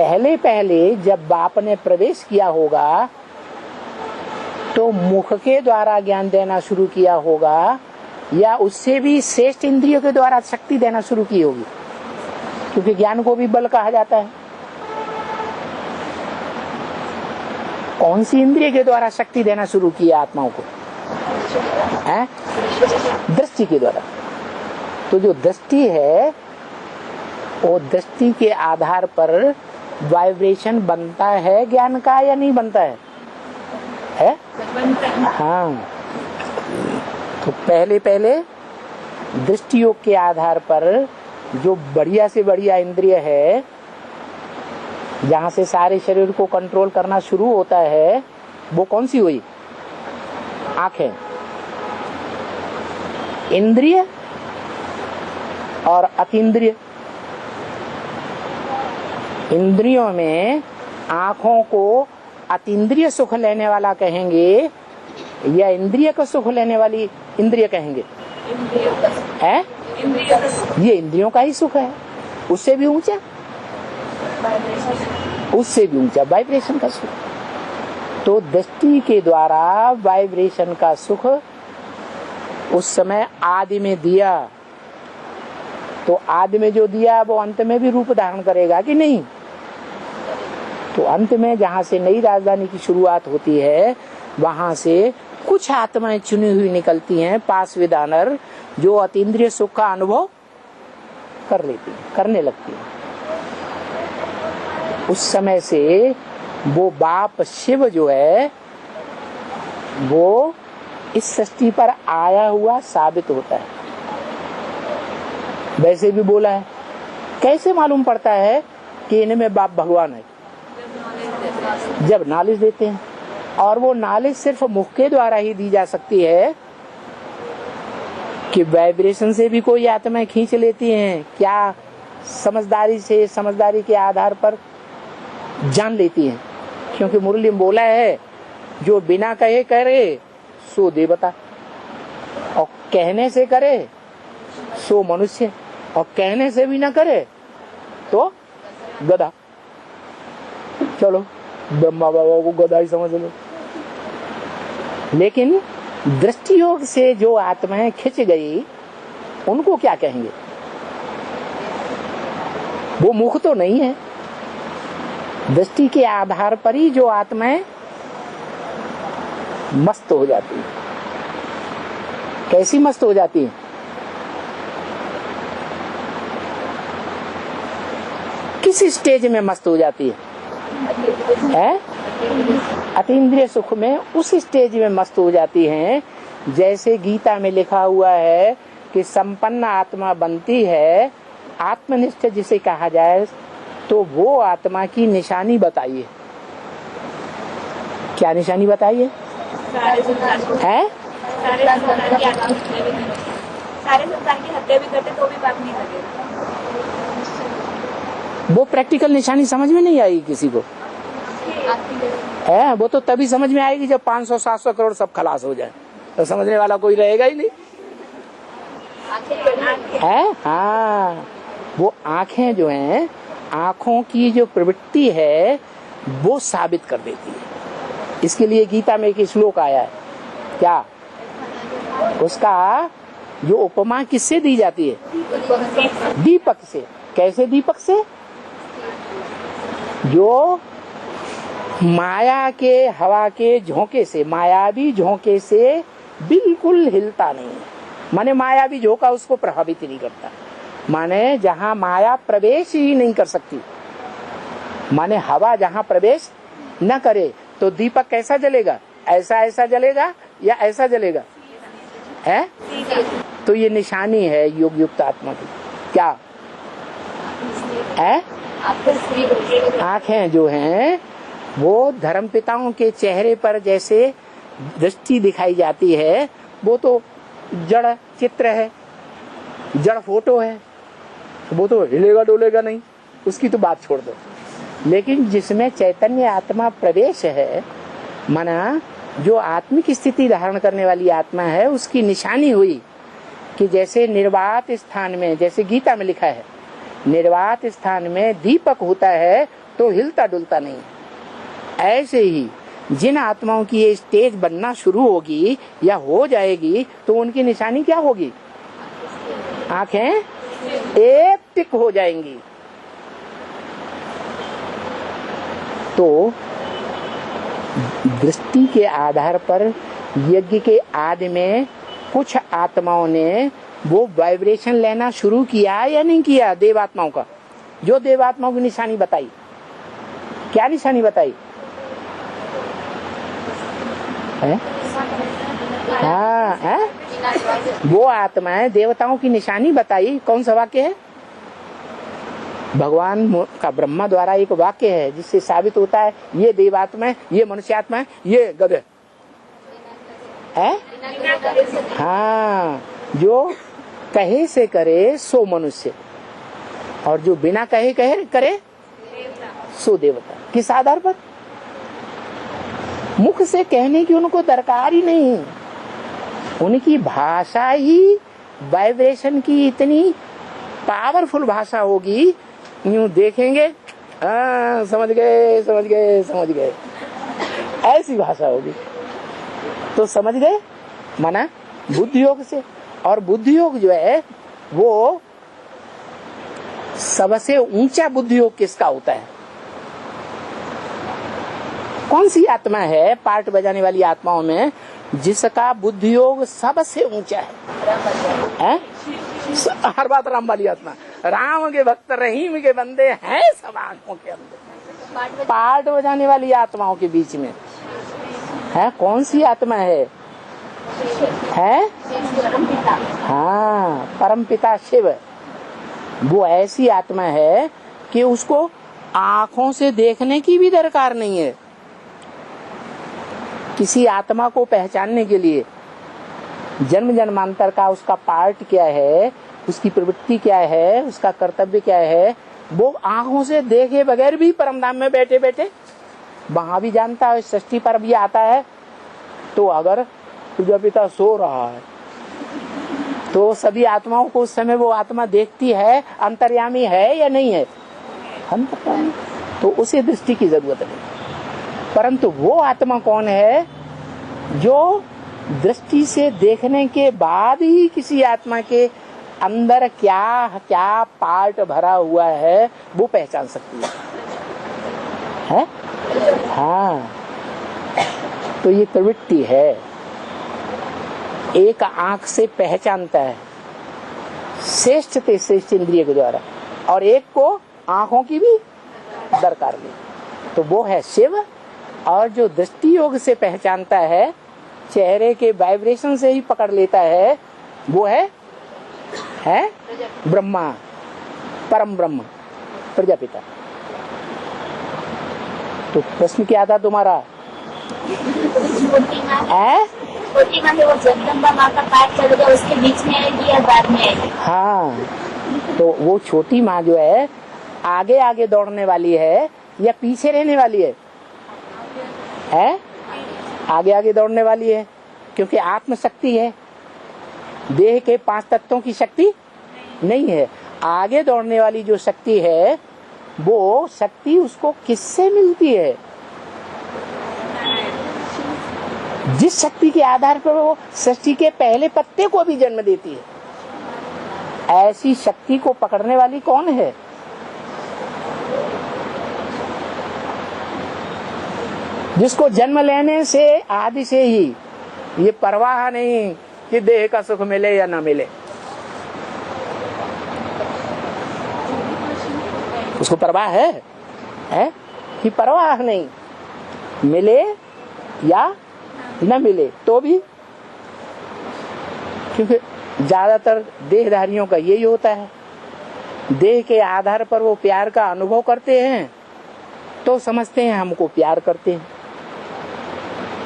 पहले पहले जब बाप ने प्रवेश किया होगा तो मुख के द्वारा ज्ञान देना शुरू किया होगा या उससे भी श्रेष्ठ इंद्रियों के द्वारा शक्ति देना शुरू की होगी, क्योंकि ज्ञान को भी बल कहा जाता है। कौन सी इंद्रिय के द्वारा शक्ति देना शुरू किया आत्माओं को? है दृष्टि के द्वारा। तो जो दृष्टि है वो दृष्टि के आधार पर वाइब्रेशन बनता है ज्ञान का या नहीं बनता है? हाँ, तो पहले पहले दृष्टि योग के आधार पर जो बढ़िया से बढ़िया इंद्रिय है, जहाँ से सारे शरीर को कंट्रोल करना शुरू होता है, वो कौन सी हुई? आंखें। इंद्रिय और अतीन्द्रिय। इंद्रियों में आंखों को अतीन्द्रिय सुख लेने वाला कहेंगे या इंद्रिय का सुख लेने वाली इंद्रिय कहेंगे? है ये इंद्रियों का ही सुख है, उससे भी ऊंचा, उससे भी ऊंचा वाइब्रेशन का सुख। तो दृष्टि के द्वारा वाइब्रेशन का सुख उस समय आदि में दिया, तो आदि में जो दिया वो अंत में भी रूप धारण करेगा कि नहीं? तो अंत में जहाँ से नई राजधानी की शुरुआत होती है, वहां से कुछ आत्माएं चुनी हुई निकलती हैं, पास विदानर, जो अतीन्द्रिय सुख का अनुभव कर लेती हैं, करने लगती हैं। उस समय से वो बाप शिव जो है वो इस सृष्टि पर आया हुआ साबित होता है। वैसे भी बोला है, कैसे मालूम पड़ता है कि इनमें बाप भगवान है? जब नॉलेज देते हैं, और वो नॉलेज सिर्फ मुख के द्वारा ही दी जा सकती है कि वाइब्रेशन से भी कोई आत्माएं खींच लेती हैं क्या? समझदारी से, समझदारी के आधार पर जान लेती हैं, क्योंकि मुरली में बोला है जो बिना कहे करे सो देवता, और कहने से करे सो मनुष्य, और कहने से भी ना करे तो गधा। चलो ब्रह्मा बाबा को गधा ही समझ लो। लेकिन दृष्टि योग से जो आत्माएं खिंच गई उनको क्या कहेंगे? वो मुख तो नहीं है, दृष्टि के आधार पर ही जो आत्माएं मस्त हो जाती है। कैसी मस्त हो जाती है? किस स्टेज में मस्त हो जाती है? अतीन्द्रिय सुख में उस स्टेज में मस्त हो जाती हैं। जैसे गीता में लिखा हुआ है कि संपन्न आत्मा बनती है, आत्मनिष्ठ जिसे कहा जाए, तो वो आत्मा की निशानी बताइए। क्या निशानी बताइए? सारे संसार की हत्या भी करते तो भी पाप नहीं लगेगा। वो प्रैक्टिकल निशानी समझ में नहीं आएगी किसी को, है? वो तो तभी समझ में आएगी जब 500-700 करोड़ सब खलास हो जाए, तो समझने वाला कोई रहेगा ही नहीं, है? हाँ, वो आंखें जो हैं, आंखों की जो प्रवृत्ति है वो साबित कर देती है। इसके लिए गीता में एक श्लोक आया है, क्या? उसका जो उपमा किससे दी जाती है? दीपक से। कैसे दीपक से? जो माया के हवा के झोंके से, मायावी झोंके से बिल्कुल हिलता नहीं है, माने मायावी झोंका उसको प्रभावित नहीं करता, माने जहाँ माया प्रवेश ही नहीं कर सकती, माने हवा जहाँ प्रवेश न करे, तो दीपक कैसा जलेगा? ऐसा जलेगा या ऐसा जलेगा? है? तो ये निशानी है योग युक्त आत्मा की। क्या है? आंखें जो हैं वो धर्म पिताओं के चेहरे पर जैसे दृष्टि दिखाई जाती है, वो तो जड़ चित्र है, जड़ फोटो है, वो तो हिलेगा डोलेगा नहीं, उसकी तो बात छोड़ दो। लेकिन जिसमें चैतन्य आत्मा प्रवेश है, माना जो आत्मिक स्थिति धारण करने वाली आत्मा है, उसकी निशानी हुई कि जैसे निर्वात स्थान में, जैसे गीता में लिखा है, निर्वात स्थान में दीपक होता है, तो हिलता डुलता नहीं। ऐसे ही जिन आत्माओं की ये स्टेज बनना शुरू होगी या हो जाएगी तो उनकी निशानी क्या होगी? आंखें एक टिक हो जाएंगी। तो दृष्टि के आधार पर यज्ञ के आदि में कुछ आत्माओं ने वो वाइब्रेशन लेना शुरू किया या नहीं किया? देवात्माओं का, जो देवात्माओं की निशानी बताई, क्या निशानी बताई है? हाँ है? वो आत्माएं देवताओं की निशानी बताई। कौन सा वाक्य है? भगवान का ब्रह्मा द्वारा एक वाक्य है जिससे साबित होता है ये देवात्मा है, ये मनुष्यात्मा है, ये गधे है। हाँ, जो कहे से करे सो मनुष्य और जो बिना कहे करे सो देवता। किस आधार पर? मुख से कहने की उनको दरकार ही नहीं। उनकी भाषा ही वाइब्रेशन की इतनी पावरफुल भाषा होगी, यूं देखेंगे समझ गए, ऐसी भाषा होगी। तो समझ गए माना बुद्धि योग से। और बुद्धि योग जो है वो सबसे ऊंचा बुद्धि योग किसका होता है? कौन सी आत्मा है पार्ट बजाने वाली आत्माओं में जिसका बुद्धि योग सबसे ऊंचा है? हर बात राम वाली आत्मा, राम के भक्त रहीम के बंदे हैं सब आंखों के अंदर। पार्ट बजाने वाली आत्माओं के बीच में है कौन सी आत्मा है? हाँ, परमपिता शिव। वो ऐसी आत्मा है कि उसको आंखों से देखने की भी दरकार नहीं है। किसी आत्मा को पहचानने के लिए जन्म जन्मांतर का उसका पार्ट क्या है, उसकी प्रवृत्ति क्या है, उसका कर्तव्य क्या है, वो आंखों से देखे बगैर भी परमधाम में बैठे बैठे वहां भी जानता है। षष्ठी पर भी आता है तो अगर प्रजापिता सो रहा है तो सभी आत्माओं को उस समय वो आत्मा देखती है, अंतर्यामी है या नहीं है? हम पता नहीं, तो उसे दृष्टि की जरूरत नहीं। परंतु वो आत्मा कौन है जो दृष्टि से देखने के बाद ही किसी आत्मा के अंदर क्या क्या पार्ट भरा हुआ है वो पहचान सकती है? हाँ, तो ये प्रवृत्ति है। एक आंख से पहचानता है श्रेष्ठ ते श्रेष्ठ इंद्रिय के द्वारा, और एक को आंखों की भी दरकार नहीं, तो वो है शिव। और जो दृष्टि योग से पहचानता है, चेहरे के वाइब्रेशन से ही पकड़ लेता है, वो है ब्रह्मा, परम ब्रह्म, प्रजापिता। तो प्रश्न क्या था तुम्हारा? छोटी माँ वो जगदम्बा माँ का पाठ चलेगा उसके बीच में आएगी या बाद में आएगी? हाँ, तो वो छोटी माँ जो है आगे आगे दौड़ने वाली है या पीछे रहने वाली है? आगे आगे दौड़ने वाली है, क्योंकि आत्म शक्ति है, देह के 5 तत्वों की शक्ति नहीं है। आगे दौड़ने वाली जो शक्ति है वो शक्ति उसको किससे मिलती है? जिस शक्ति के आधार पर वो सृष्टि के पहले पत्ते को भी जन्म देती है, ऐसी शक्ति को पकड़ने वाली कौन है? जिसको जन्म लेने से आदि से ही ये परवाह नहीं कि देह का सुख मिले या ना मिले, उसको परवाह है कि परवाह नहीं, मिले या न मिले तो भी, क्योंकि ज्यादातर देहधारियों का यही होता है। देह के आधार पर वो प्यार का अनुभव करते हैं तो समझते हैं हमको प्यार करते हैं,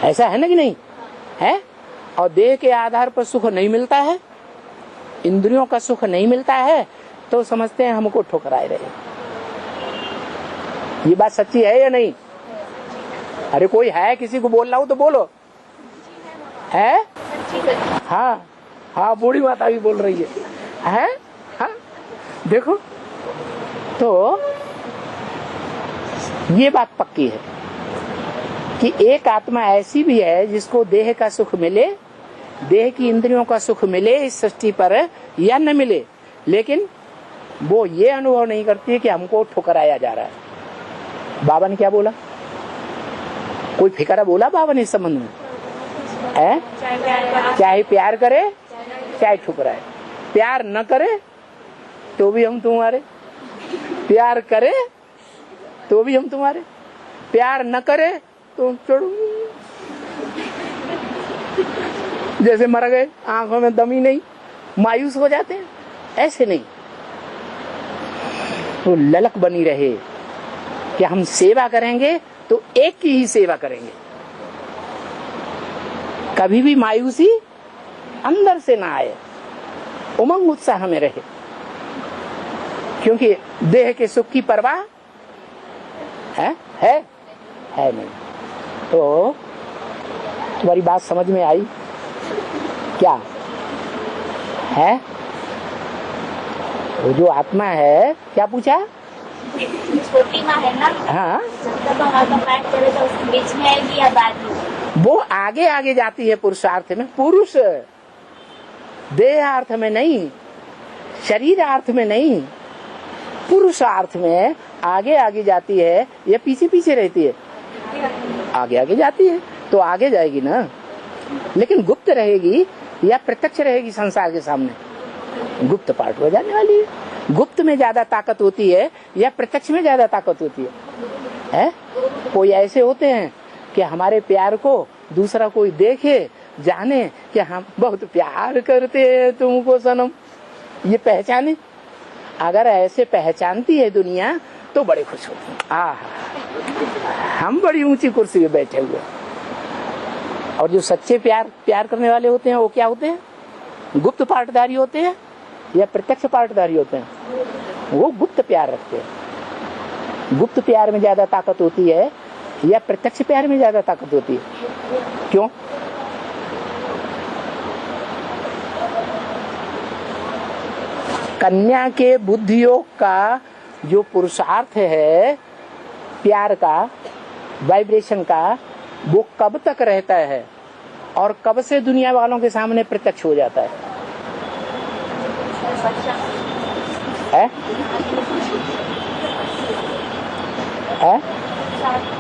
ऐसा है ना कि नहीं है? और देह के आधार पर सुख नहीं मिलता है, इंद्रियों का सुख नहीं मिलता है तो समझते हैं हमको ठुकराए रहे। ये बात सच्ची है या नहीं? अरे कोई है, किसी को बोल रहा हूं तो बोलो। है? हाँ हाँ, बूढ़ी माता भी बोल रही है? हाँ, देखो तो ये बात पक्की है कि एक आत्मा ऐसी भी है जिसको देह का सुख मिले, देह की इंद्रियों का सुख मिले इस सृष्टि पर या न मिले, लेकिन वो ये अनुभव नहीं करती है कि हमको ठुकराया जा रहा है। बाबा ने क्या बोला? कोई फिक्रा बोला बाबा ने इस संबंध में? है चाहे प्यार करे चाहे ठुकराए, प्यार न करे तो भी हम तुम्हारे, प्यार करे तो भी हम तुम्हारे, प्यार न करे तो छोड़ो। जैसे मर गए, आंखों में दम ही नहीं, मायूस हो जाते हैं, ऐसे नहीं। तो ललक बनी रहे कि हम सेवा करेंगे तो एक की ही सेवा करेंगे, कभी भी मायूसी अंदर से ना आए, उमंग उत्साह में रहे, क्योंकि देह के सुख की परवाह है नहीं। तो तुम्हारी बात समझ में आई क्या है? वो जो आत्मा है, क्या पूछा? छोटी माँ है ना, हाँ, जब हमारा पाठ चलेगा उसके बीच में आएगी या बाद में? वो आगे आगे जाती है पुरुषार्थ में, पुरुष देहार्थ में नहीं, शरीरार्थ में नहीं, पुरुषार्थ में आगे आगे जाती है या पीछे पीछे रहती है? आगे आगे जाती है, तो आगे जाएगी ना, लेकिन गुप्त रहेगी या प्रत्यक्ष रहेगी संसार के सामने? गुप्त पार्ट हो जाने वाली है। गुप्त में ज्यादा ताकत होती है या प्रत्यक्ष में ज्यादा ताकत होती है? कोई ऐसे होते हैं कि हमारे प्यार को दूसरा कोई देखे, जाने कि हम बहुत प्यार करते हैं तुमको सनम, ये पहचाने। अगर ऐसे पहचानती है दुनिया तो बड़े खुश होते हैं, हम बड़ी ऊंची कुर्सी पे बैठे हुए। और जो सच्चे प्यार करने वाले होते हैं वो क्या होते हैं? गुप्त पार्टदारी होते हैं या प्रत्यक्ष पार्टदारी होते हैं? वो गुप्त प्यार रखते हैं। गुप्त प्यार में ज्यादा ताकत होती है या प्रत्यक्ष प्यार में ज्यादा ताकत होती है? क्यों? कन्या के बुद्धि योग का जो पुरुषार्थ है प्यार का, वाइब्रेशन का, वो कब तक रहता है और कब से दुनिया वालों के सामने प्रत्यक्ष हो जाता है?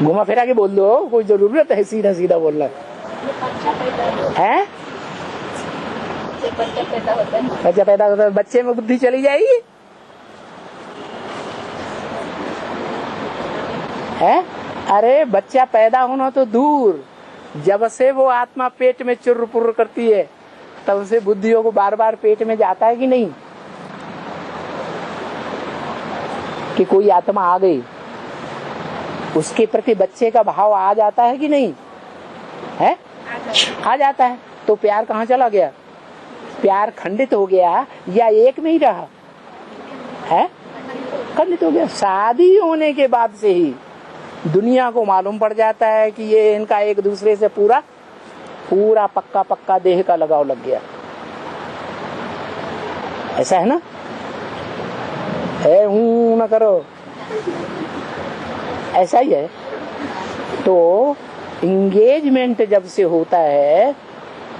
घुमा फिरा के बोल दो, कोई जरूरत है सीधा सीधा बोलना है? बच्चा पैदा होता है, बच्चे में बुद्धि चली जाएगी है? अरे बच्चा पैदा होना तो दूर, जब से वो आत्मा पेट में चुर्र पुर्र करती है तब से बुद्धियों को बार बार पेट में जाता है कि नहीं? कि कोई आत्मा आ गई, उसके प्रति बच्चे का भाव आ जाता है कि नहीं है? आ जाता है। तो प्यार कहाँ चला गया? प्यार खंडित हो गया या एक में ही रहा है? खंडित हो गया। शादी होने के बाद से ही दुनिया को मालूम पड़ जाता है कि ये इनका एक दूसरे से पूरा पूरा पक्का पक्का देह का लगाव लग गया। ऐसा है ना? न करो, ऐसा ही है। तो इंगेजमेंट जब से होता है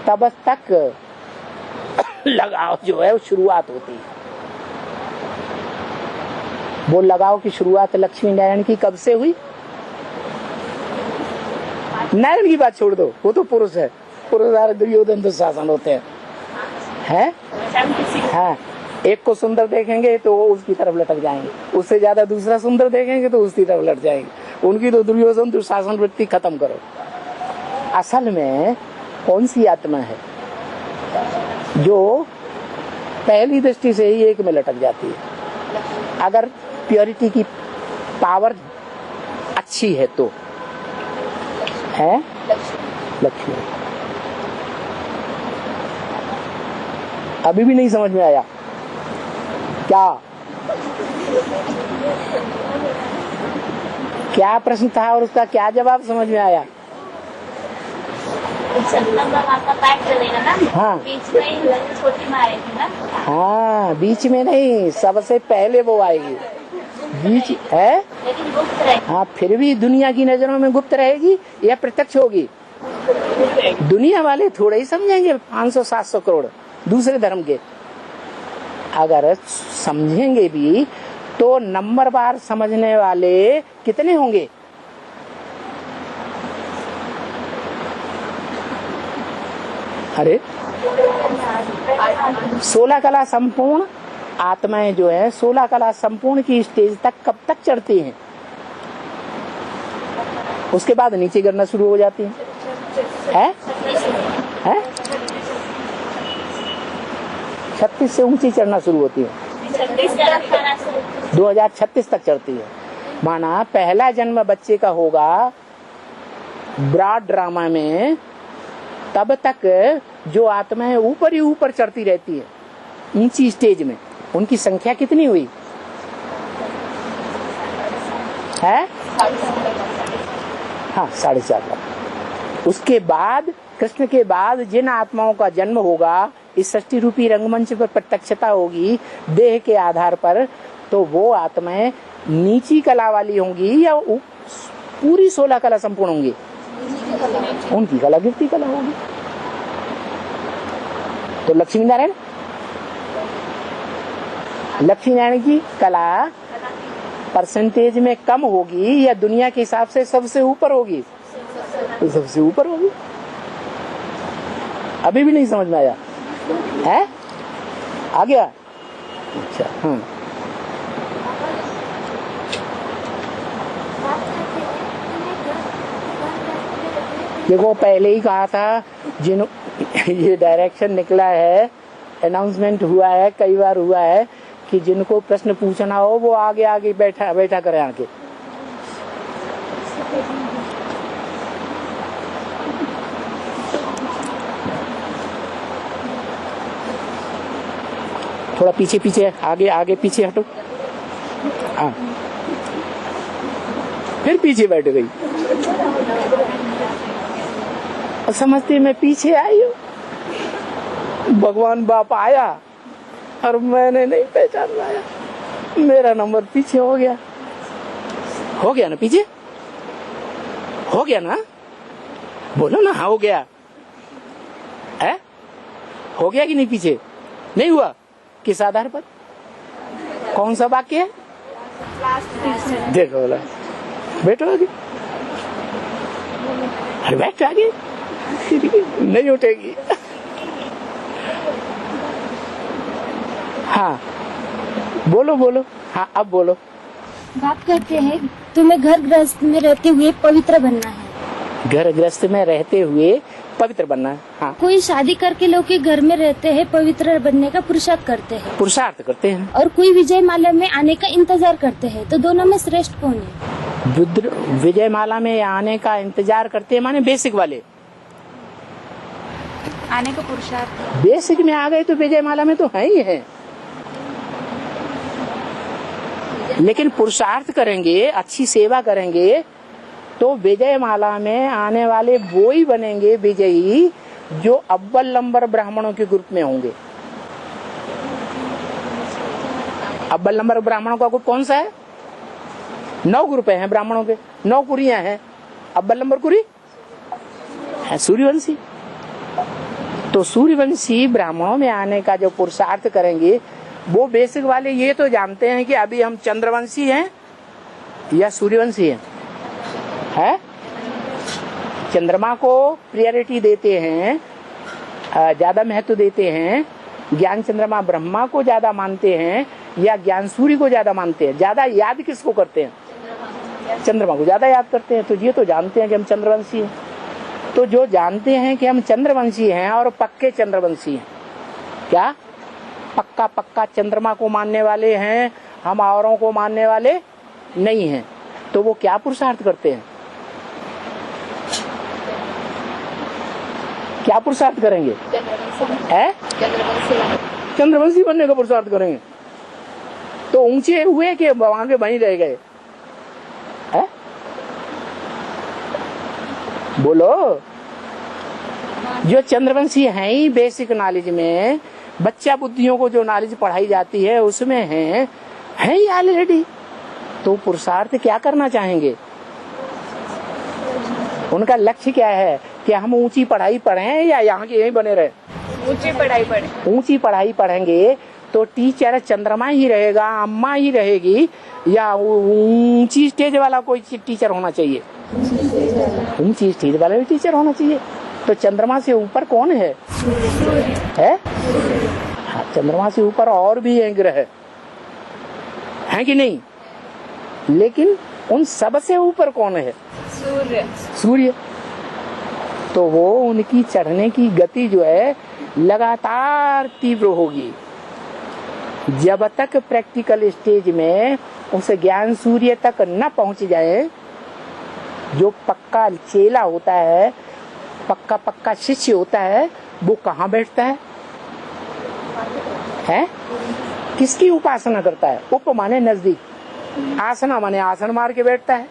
तब तक लगाव जो है वो शुरुआत होती है। वो लगाव की शुरुआत लक्ष्मी नारायण की कब से हुई? नारायण की बात छोड़ दो, वो तो पुरुष है, पुरुष दुर्योधन दुशासन होते हैं। हाँ, एक को सुंदर देखेंगे तो वो उसकी तरफ लटक जाएंगे, उससे ज्यादा दूसरा सुंदर देखेंगे तो उसकी तरफ लट जाएंगे। उनकी तो दुर्योधन दुशासन वृत्ति खत्म करो। असल में कौन सी आत्मा है जो पहली दृष्टि से ही एक में लटक जाती है? अगर प्योरिटी की पावर अच्छी है तो है लक्ष्मी। अभी भी नहीं समझ में आया क्या प्रश्न था और उसका क्या जवाब समझ में आया? आपका पाठ चलेगा ना, हाँ, बीच में छोटी माँ आएगी ना? हाँ, बीच में नहीं, सबसे पहले वो आएगी। बीच है। लेकिन गुप्त रहे। हाँ, फिर भी दुनिया की नजरों में गुप्त रहेगी या प्रत्यक्ष होगी? दुनिया वाले थोड़े ही समझेंगे 500-700 करोड़ दूसरे धर्म के। अगर समझेंगे भी तो नंबरवार समझने वाले कितने होंगे? अरे 16 कला संपूर्ण आत्माएं जो है 16 कला संपूर्ण की स्टेज तक कब तक चढ़ती हैं? उसके बाद नीचे गिरना शुरू हो जाती हैं। है? 36 से ऊंची चढ़ना शुरू होती है, 2036 तक चढ़ती है। माना पहला जन्म बच्चे का होगा ब्रॉड ड्रामा में, तब तक जो आत्माएं ऊपर ही ऊपर चढ़ती रहती है ऊंची स्टेज में, उनकी संख्या कितनी हुई है? हाँ, 4.5 लाख। उसके बाद कृष्ण के बाद जिन आत्माओं का जन्म होगा, इस सृष्टि रूपी रंगमंच पर प्रत्यक्षता होगी देह के आधार पर, तो वो आत्माएं नीची कला वाली होंगी या पूरी 16 कला संपूर्ण होंगी? उनकी कला गिरती कला होगी। तो लक्ष्मी नारायण की कला परसेंटेज में कम होगी या दुनिया के हिसाब से सबसे ऊपर होगी? तो सबसे ऊपर होगी। अभी भी नहीं समझ में आया है? आ गया? अच्छा, हाँ। देखो, पहले ही कहा था, जिन ये डायरेक्शन निकला है, अनाउंसमेंट हुआ है, कई बार हुआ है कि जिनको प्रश्न पूछना हो वो आगे आगे बैठा करें आके। थोड़ा पीछे पीछे, आगे पीछे हटो। हाँ, फिर पीछे बैठ गई। समझती मैं पीछे आई हूँ, भगवान बाप आया और मैंने नहीं पहचान पाया, मेरा नंबर पीछे हो गया ना? पीछे हो गया ना? बोलो ना, हाँ हो गया है? हो गया कि नहीं? पीछे नहीं हुआ? किस आधार पर? कौन सा वाक्य है? देखो बोला, बैठो आगे। अरे बैठ आगे, नहीं उठेगी। हाँ, बोलो। हाँ, अब बोलो। बात करते हैं, तुम्हें घर गृहस्थ में रहते हुए पवित्र बनना है। घर गृहस्थ में रहते हुए पवित्र बनना है। हाँ। कोई शादी करके लोग के घर में रहते हैं, पवित्र बनने का पुरुषार्थ करते हैं। और कोई विजय माला में आने का इंतजार करते हैं, तो दोनों में श्रेष्ठ कौन है? विजय माला में आने का इंतजार करते हैं माने बेसिक वाले आने का पुरुषार्थ। बेसिक में आ गए तो विजय माला में तो है ही है, लेकिन पुरुषार्थ करेंगे, अच्छी सेवा करेंगे तो विजय माला में आने वाले वो ही बनेंगे विजयी जो अव्वल नंबर ब्राह्मणों के ग्रुप में होंगे। अव्वल नंबर ब्राह्मणों का ग्रुप कौन सा है? 9 ग्रुप हैं ब्राह्मणों के, 9 कुरियां हैं। अव्वल नंबर कुरी है सूर्यवंशी। तो सूर्यवंशी ब्राह्मणों में आने का जो पुरुषार्थ करेंगे वो बेसिक वाले ये तो जानते हैं कि अभी हम चंद्रवंशी हैं या सूर्यवंशी है? चंद्रमा को प्रायोरिटी देते हैं, ज्यादा महत्व देते हैं। ज्ञान चंद्रमा ब्रह्मा को ज्यादा मानते हैं या ज्ञान सूर्य को ज्यादा मानते हैं? ज्यादा याद किसको करते हैं? चंद्रमा को ज्यादा याद करते हैं। तो ये तो जानते हैं कि हम चंद्रवंशी हैं। तो जो जानते हैं कि हम चंद्रवंशी हैं और पक्के चंद्रवंशी हैं, क्या पक्का चंद्रमा को मानने वाले हैं, हम औरों को मानने वाले नहीं हैं, तो वो क्या पुरुषार्थ करते हैं? क्या पुरुषार्थ करेंगे? चंद्रवंशी बनने का पुरुषार्थ करेंगे। तो ऊंचे हुए कि वहां के वहीं रह गए? है? बोलो। जो चंद्रवंशी है ही बेसिक नॉलेज में, बच्चा बुद्धियों को जो नॉलेज पढ़ाई जाती है उसमें है ही ऑलरेडी। तो पुरुषार्थ क्या करना चाहेंगे? उनका लक्ष्य क्या है कि हम ऊंची पढ़ाई पढ़ें या यहाँ के यहीं बने रहे? ऊंची पढ़ाई पढ़े। ऊंची पढ़ाई पढ़ेंगे तो टीचर चंद्रमा ही रहेगा, अम्मा ही रहेगी, या ऊंची स्टेज वाला कोई टीचर होना चाहिए? ऊंची स्टेज वाला भी टीचर होना चाहिए। तो चंद्रमा से ऊपर कौन है? हाँ, चंद्रमा से ऊपर और भी हैं ग्रह, हैं कि नहीं? लेकिन उन सब से ऊपर कौन है? सूर्य। तो वो उनकी चढ़ने की गति जो है लगातार तीव्र होगी जब तक प्रैक्टिकल स्टेज में उस ज्ञान सूर्य तक न पहुंच जाए। जो पक्का चेला होता है, पक्का शिष्य होता है, वो कहाँ बैठता है? किसकी उपासना करता है? उप माने नजदीक, आसना माने आसन मार के बैठता है,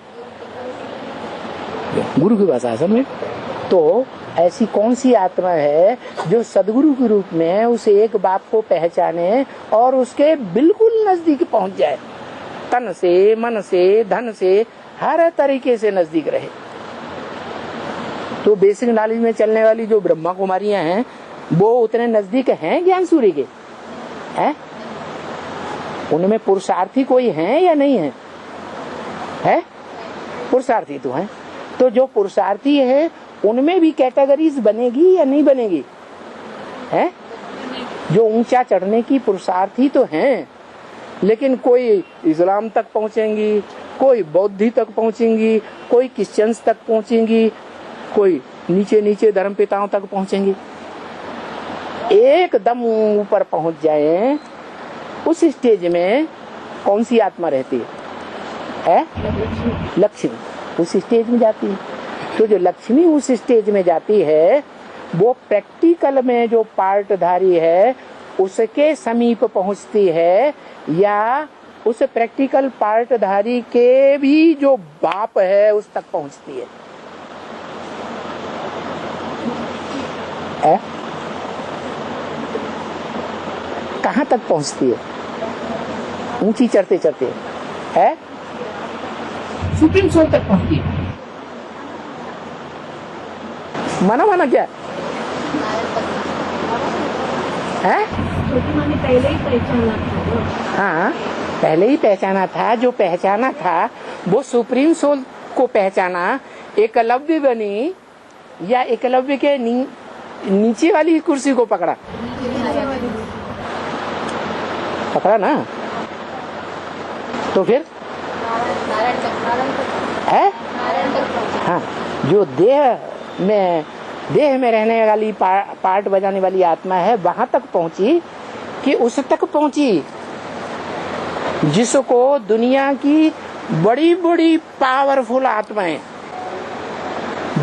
गुरु के पास आसन में। तो ऐसी कौन सी आत्मा है जो सदगुरु के रूप में उस एक बाप को पहचाने और उसके बिल्कुल नजदीक पहुंच जाए, तन से, मन से, धन से, हर तरीके से नजदीक रहे। तो बेसिक नॉलेज में चलने वाली जो ब्रह्मा कुमारियां हैं वो उतने नजदीक हैं ज्ञान सूर्य के? हैं? उनमें पुरुषार्थी कोई है या नहीं है? पुरुषार्थी तो है। तो जो पुरुषार्थी है उनमें भी कैटेगरीज बनेगी या नहीं बनेगी? जो ऊंचा चढ़ने की पुरुषार्थी तो हैं, लेकिन कोई इस्लाम तक पहुंचेंगी, कोई बौद्धि तक पहुंचेंगी, कोई क्रिश्चियंस तक पहुंचेंगी, कोई नीचे धर्म पिताओं तक पहुंचेंगी। एकदम ऊपर पहुंच जाए उस स्टेज में कौन सी आत्मा रहती है? लक्ष्मी उस स्टेज में जाती है। तो जो लक्ष्मी उस स्टेज में जाती है वो प्रैक्टिकल में जो पार्टधारी है उसके समीप पहुंचती है, या उस प्रैक्टिकल पार्टधारी के भी जो बाप है उस तक पहुंचती है? कहाँ तक पहुंचती है? ऊंची चढ़ते चढ़ते है सुप्रीम सोल तक पहुंचती है। माना क्या है? पहले ही पहचाना था। हाँ, पहले ही पहचाना था। जो पहचाना था वो सुप्रीम सोल को पहचाना। एकलव्य बनी या एकलव्य के नीचे वाली कुर्सी को पकड़ा ना? तो फिर है? हाँ, जो देह में रहने वाली पार्ट बजाने वाली आत्मा है वहां तक पहुंची कि उस तक पहुंची जिसको दुनिया की बड़ी बड़ी पावरफुल आत्माएं,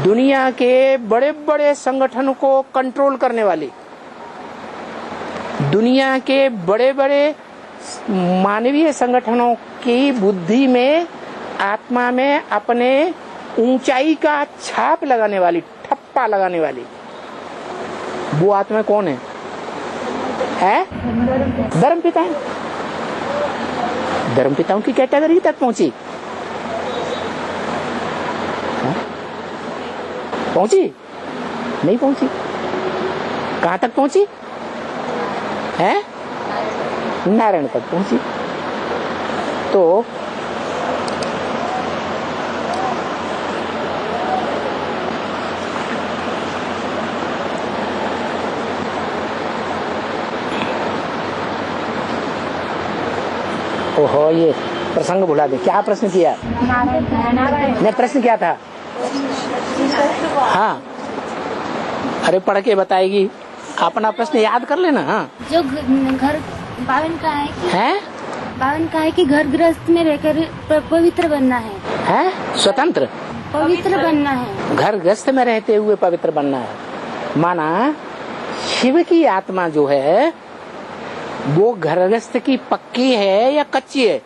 दुनिया के बड़े बड़े संगठनों को कंट्रोल करने वाली, दुनिया के बड़े बड़े मानवीय संगठनों की बुद्धि में, आत्मा में अपने ऊंचाई का छाप लगाने वाली, ठप्पा लगाने वाली, वो आत्मा कौन है? धर्म पिता है। धर्म पिताओं की कैटेगरी तक पहुंची। पहुंची? नहीं पहुंची। कहां तक पहुंची है? नारायण तक पहुंची। तो ओहो, ये प्रसंग भुला दे। क्या प्रश्न किया? नहीं, प्रश्न क्या था? हाँ, अरे पढ़ के बताएगी। अपना प्रश्न याद कर लेना। हाँ, जो घर बावन का है कि घर गृहस्थ में रहकर पवित्र बनना है? स्वतंत्र पवित्र बनना है। घर गृहस्थ में रहते हुए पवित्र बनना है। माना शिव की आत्मा जो है वो घर गृहस्थ की पक्की है या कच्ची है?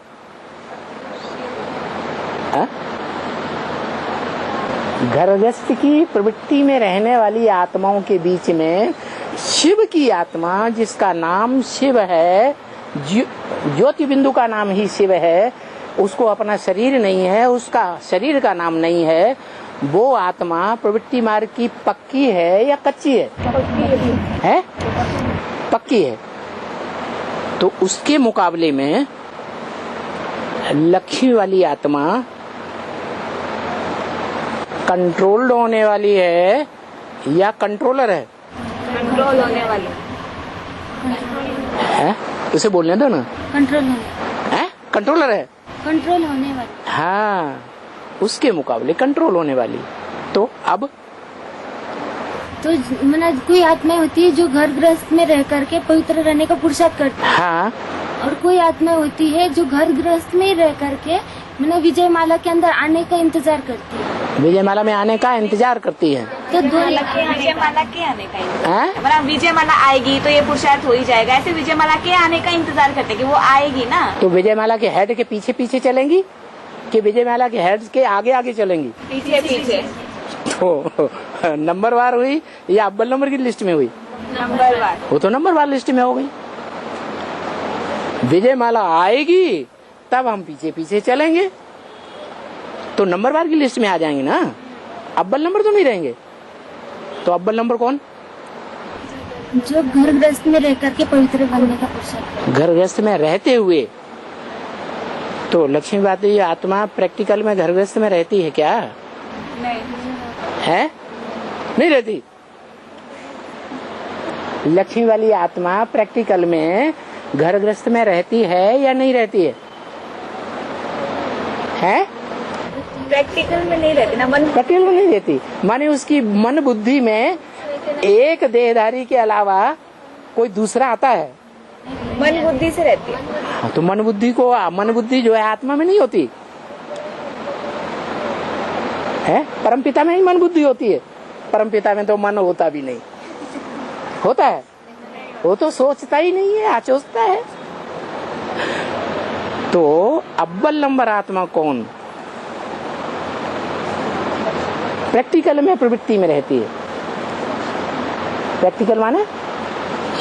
घर गृहस्थ की प्रवृत्ति में रहने वाली आत्माओं के बीच में शिव की आत्मा, जिसका नाम शिव है, ज्योति बिंदु का नाम ही शिव है, उसको अपना शरीर नहीं है, उसका शरीर का नाम नहीं है, वो आत्मा प्रवृत्ति मार्ग की पक्की है या कच्ची है? पक्की है। तो उसके मुकाबले में लक्ष्मी वाली आत्मा कंट्रोल्ड होने वाली है या कंट्रोलर है? कंट्रोल होने वाली है, उसे बोलने दो ना। कंट्रोल होने, है, कंट्रोलर है, कंट्रोल होने वाली। हाँ, उसके मुकाबले कंट्रोल होने वाली। तो अब तो मतलब कोई आत्मा होती है जो घर गृहस्थ में रह करके पवित्र रहने का पुरुषार्थ करती है। हाँ, और कोई आत्मा होती है जो घर गृहस्थ में रह करके मतलब विजय माला के अंदर आने का इंतजार करती है। विजय माला में आने का इंतजार करती है। तो विजय माला के आने का हैं? मतलब विजय माला आएगी तो ये पुरुषार्थ हो ही जाएगा, ऐसे विजय माला के आने का इंतजार करते कि वो आएगी ना। तो विजय माला के हेड के पीछे पीछे चलेंगी कि विजय माला के हेड के आगे आगे चलेंगी? पीछे पीछे। तो नंबर वार हुई या अव्वल नंबर की लिस्ट में हुई? नंबर वार। वो तो नंबर वार लिस्ट में हो गई। विजय माला आएगी तब हम पीछे पीछे चलेंगे, तो नंबर वार की लिस्ट में आ जाएंगे ना, अव्वल नंबर तो नहीं रहेंगे। तो अव्वल नंबर कौन? जो घर गृहस्थ में रह करके पवित्र बनने का पुरुषार्थ। घर गृहस्थ में रहते हुए। तो लक्ष्मी बात ये आत्मा प्रैक्टिकल में घर गृहस्थ में रहती है क्या? नहीं है, नहीं रहती। लक्ष्मी वाली आत्मा प्रैक्टिकल में घर गृहस्थ में रहती है या नहीं रहती है? हैं? प्रैक्टिकल में नहीं रहती ना, मन प्रैक्टिकल में नहीं रहती, माने उसकी मन बुद्धि में एक देहधारी के अलावा कोई दूसरा आता है। मन बुद्धि से रहती है। हाँ, तो मन बुद्धि जो है आत्मा में नहीं होती है, परमपिता में ही मन बुद्धि होती है। परमपिता में तो मन होता भी नहीं, होता है? वो तो सोचता ही नहीं है, आचोचता है। तो अव्वल नंबर आत्मा कौन? प्रैक्टिकल में प्रवृत्ति में रहती है। प्रैक्टिकल माने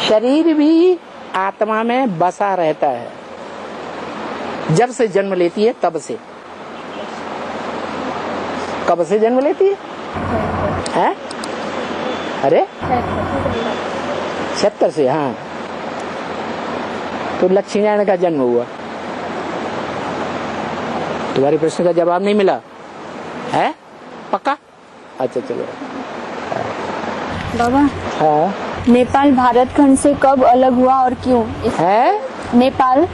शरीर भी आत्मा में बसा रहता है, जब से जन्म लेती है तब से। कब से जन्म लेती है? हैं? अरे 76 से। हाँ, तो लक्ष्मी नारायण का जन्म हुआ। तुम्हारे प्रश्न का जवाब नहीं मिला है? पक्का? अच्छा चलो। बाबा, हाँ, नेपाल भारत खंड से कब अलग हुआ और क्यों? है? नेपाल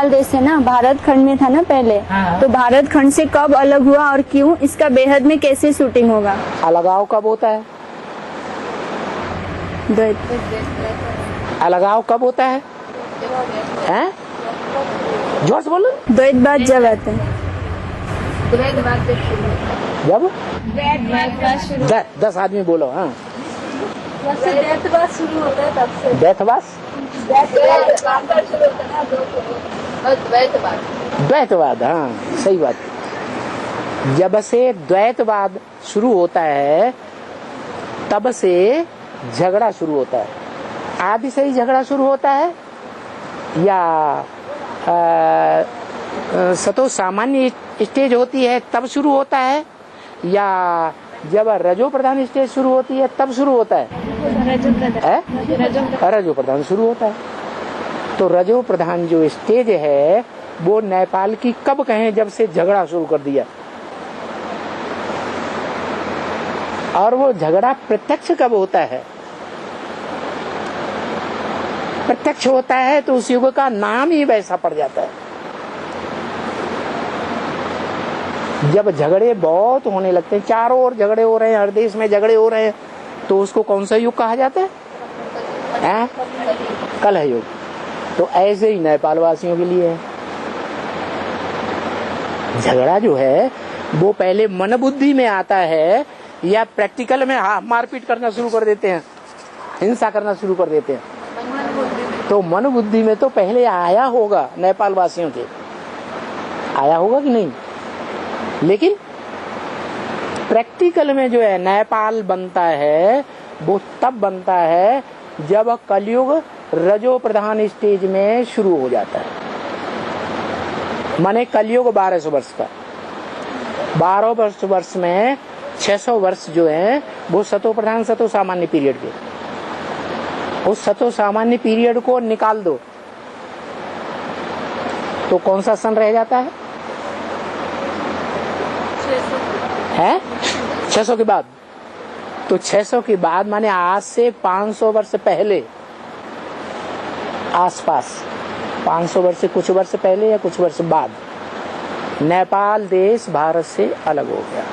देश है ना, भारत खंड में था ना पहले। हाँ। तो भारत खंड से कब अलग हुआ और क्यों? इसका बेहद में कैसे शूटिंग होगा? अलगाव कब होता है? अलगाव कब होता है? हैं? जोर से बोलो। द्वैतवाद जब आता है। जब 10 आदमी बोलो। हाँ, द्वैतवाद शुरू होता है तब से। द्वैतवाद, हाँ सही बात। जब से द्वैतवाद शुरू होता है तब से झगड़ा शुरू होता है। आदि से ही झगड़ा शुरू होता है या सतो सामान्य स्टेज होती है तब शुरू होता है, या जब रजो प्रधान स्टेज शुरू होती है तब शुरू होता है? रजो प्रधान शुरू होता है। तो रजो प्रधान जो स्टेज है वो नेपाल की कब कहें जब से झगड़ा शुरू कर दिया, और वो झगड़ा प्रत्यक्ष कब होता है? प्रत्यक्ष होता है तो उस युग का नाम ही वैसा पड़ जाता है। जब झगड़े बहुत होने लगते हैं, चारों ओर झगड़े हो रहे हैं, हर देश में झगड़े हो रहे हैं, तो उसको कौन सा युग कहा जाता है? कलह युग। तो ऐसे ही नेपाल वासियों के लिए है। झगड़ा जो है वो पहले मन बुद्धि में आता है या प्रैक्टिकल में मारपीट करना शुरू कर देते हैं, हिंसा करना शुरू कर देते हैं? तो मन बुद्धि में तो पहले आया होगा, नेपाल वासियों के आया होगा कि नहीं? लेकिन प्रैक्टिकल में जो है नेपाल बनता है वो तब बनता है जब कलयुग रजो प्रधान स्टेज में शुरू हो जाता है। माने कलयुग 1200 वर्ष का। 12 वर्ष में 600 वर्ष जो है वो सतो प्रधान सतो सामान्य पीरियड के। उस सतो सामान्य पीरियड को निकाल दो तो कौन सा सन रह जाता है? 600 के बाद। तो 600 के बाद माने आज से 500 वर्ष पहले आसपास, 500 वर्ष से कुछ वर्ष पहले या कुछ वर्ष बाद नेपाल देश भारत से अलग हो गया।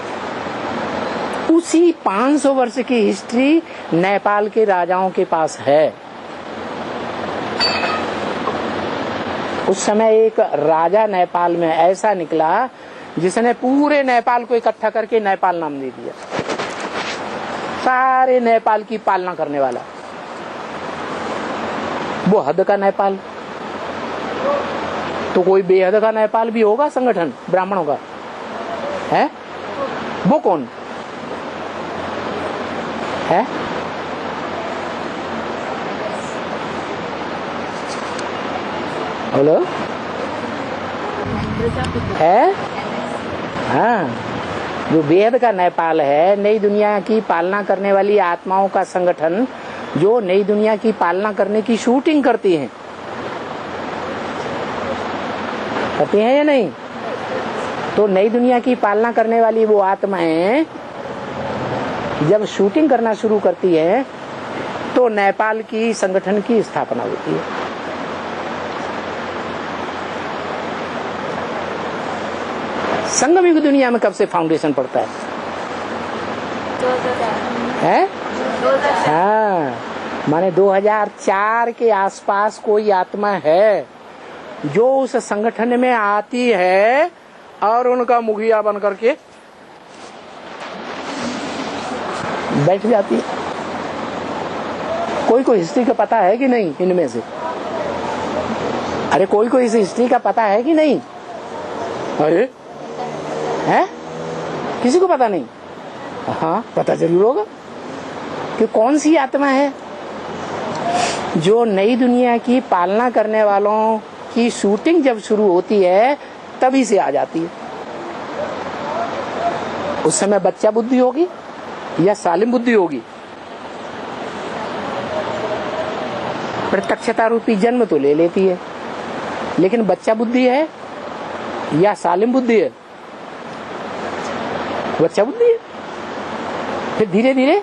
उसी 500 वर्ष की हिस्ट्री नेपाल के राजाओं के पास है। उस समय एक राजा नेपाल में ऐसा निकला जिसने पूरे नेपाल को इकट्ठा करके नेपाल नाम दे दिया। सारे नेपाल की पालना करने वाला वो हद का नेपाल। तो कोई बेहद का नेपाल भी होगा संगठन ब्राह्मणों का है? वो कौन है? हेलो है? हाँ, जो बेहद का नेपाल है, नई दुनिया की पालना करने वाली आत्माओं का संगठन जो नई दुनिया की पालना करने की शूटिंग करती हैं, करती हैं या नहीं? तो नई दुनिया की पालना करने वाली वो आत्माएं जब शूटिंग करना शुरू करती है तो नेपाल की संगठन की स्थापना होती है। संगम युग दुनिया में कब से फाउंडेशन पड़ता है? 2004 हाँ, माने 2004 के आसपास कोई आत्मा है जो उस संगठन में आती है और उनका मुखिया बन करके बैठ जाती है। कोई हिस्ट्री का पता है कि नहीं इनमें से? अरे कोई इस हिस्ट्री का पता है कि नहीं? अरे है? किसी को पता नहीं? हाँ, पता जरूर होगा कि कौन सी आत्मा है जो नई दुनिया की पालना करने वालों की शूटिंग जब शुरू होती है तभी से आ जाती है। उस समय बच्चा बुद्धि होगी या सालिम बुद्धि होगी? प्रत्यक्षता रूपी जन्म तो ले लेती है, लेकिन बच्चा बुद्धि है या सालिम बुद्धि है? बच्चा बुद्धि है। फिर धीरे धीरे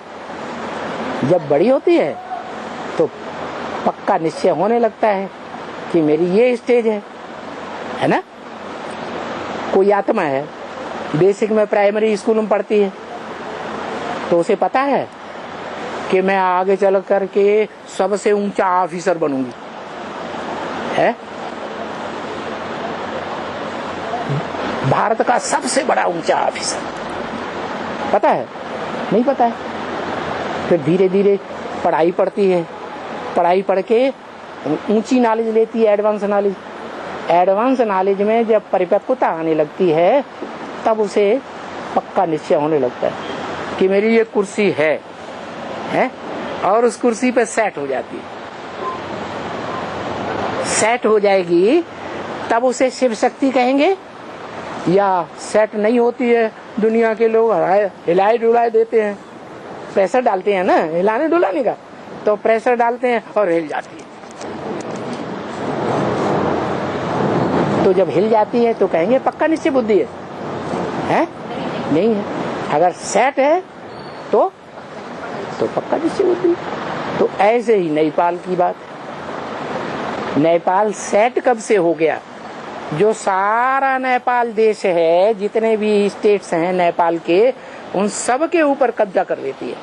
जब बड़ी होती है तो पक्का निश्चय होने लगता है कि मेरी ये स्टेज है ना? कोई आत्मा है, बेसिक में प्राइमरी स्कूल में पढ़ती है, तो उसे पता है कि मैं आगे चल करके सबसे ऊंचा ऑफिसर बनूंगी, है? भारत का सबसे बड़ा ऊंचा ऑफिसर। पता है? नहीं पता है। फिर धीरे धीरे पढ़ाई पढ़ती है, पढ़ाई पढ़ के ऊंची नॉलेज लेती है, एडवांस नॉलेज। एडवांस नॉलेज में जब परिपक्वता आने लगती है तब उसे पक्का निश्चय होने लगता है कि मेरी ये कुर्सी है और उस कुर्सी पे सेट हो जाती है। सेट हो जाएगी तब उसे शिव शक्ति कहेंगे या सेट नहीं होती है? दुनिया के लोग हिलाई डुलाई देते हैं, प्रेशर डालते हैं ना, हिलाने डुलाने का, तो प्रेशर डालते हैं और हिल जाती है। तो जब हिल जाती है तो कहेंगे पक्का निश्चय बुद्धि है? नहीं है। अगर सेट है तो पक्का निश्चय बुद्धि। तो ऐसे ही नेपाल की बात, नेपाल सेट कब से हो गया? जो सारा नेपाल देश है, जितने भी स्टेट्स हैं नेपाल के, उन सब के ऊपर कब्जा कर लेती है।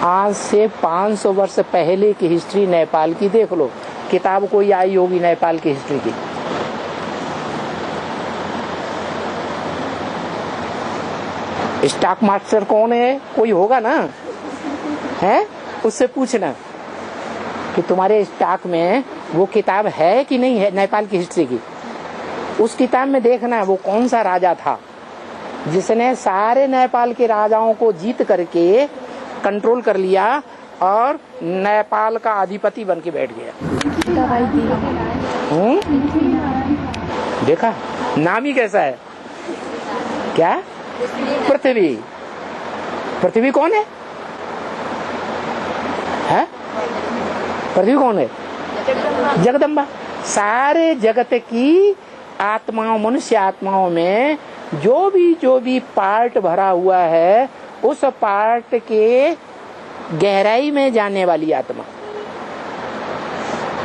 आज से 500 वर्ष पहले की हिस्ट्री नेपाल की देख लो, किताब कोई आई होगी नेपाल की हिस्ट्री की। स्टॉक मास्टर कौन है? कोई होगा ना, है? उससे पूछना कि तुम्हारे स्टॉक में वो किताब है कि नहीं है नेपाल की हिस्ट्री की। उस किताब में देखना वो कौन सा राजा था जिसने सारे नेपाल के राजाओं को जीत करके कंट्रोल कर लिया और नेपाल का अधिपति बन के बैठ गया। देखा नाम ही कैसा है, क्या? पृथ्वी। पृथ्वी कौन है? है? पृथ्वी कौन है? जगदम्बा। सारे जगत की आत्माओं, मनुष्य आत्माओं में जो भी पार्ट भरा हुआ है, उस पार्ट के गहराई में जाने वाली आत्मा।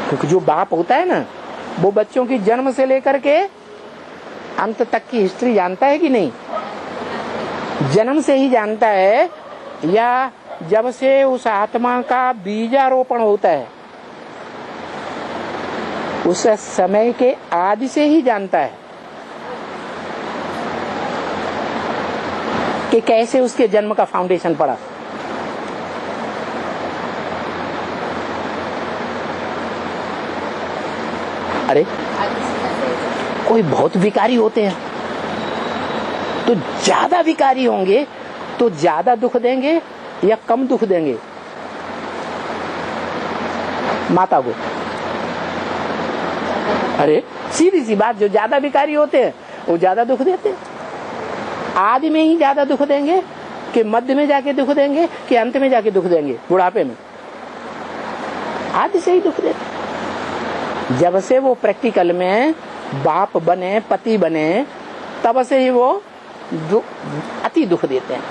क्योंकि जो बाप होता है ना, वो बच्चों की जन्म से लेकर के अंत तक की हिस्ट्री जानता है कि नहीं? जन्म से ही जानता है, या जब से उस आत्मा का बीजारोपण होता है उस समय के आदि से ही जानता है कि कैसे उसके जन्म का फाउंडेशन पड़ा। अरे कोई बहुत विकारी होते हैं तो ज्यादा विकारी होंगे तो ज्यादा दुख देंगे या कम दुख देंगे माता को? अरे सीधी सी बात, जो ज्यादा विकारी होते हैं वो ज्यादा दुख देते हैं। आदि में ही ज्यादा दुख देंगे कि मध्य में जाके दुख देंगे कि अंत में जाके दुख देंगे? बुढ़ापे में आदि से ही दुख देते। जब से वो प्रैक्टिकल में बाप बने, पति बने, तब से ही वो अति दुख देते हैं।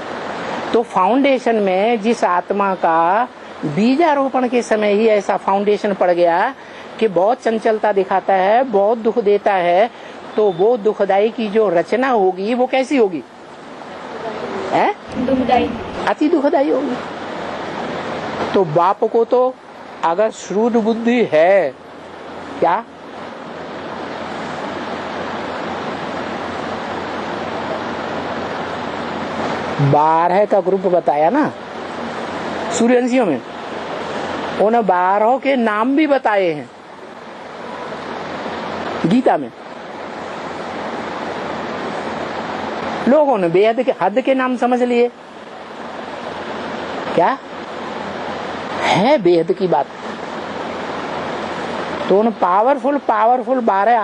तो फाउंडेशन में जिस आत्मा का बीजारोपण के समय ही ऐसा फाउंडेशन पड़ गया कि बहुत चंचलता दिखाता है, बहुत दुख देता है, तो वो दुखदाई की जो रचना होगी वो कैसी होगी? है? दुखदाई, अति दुखदाई होगी। तो बाप को तो अगर श्रूड बुद्धि है, क्या 12 का ग्रुप बताया ना सूर्यवंशियों में, उन 12 के नाम भी बताए हैं गीता में। लोगों ने बेहद के हद के नाम समझ लिए। क्या है बेहद की बात? तो उन पावरफुल 12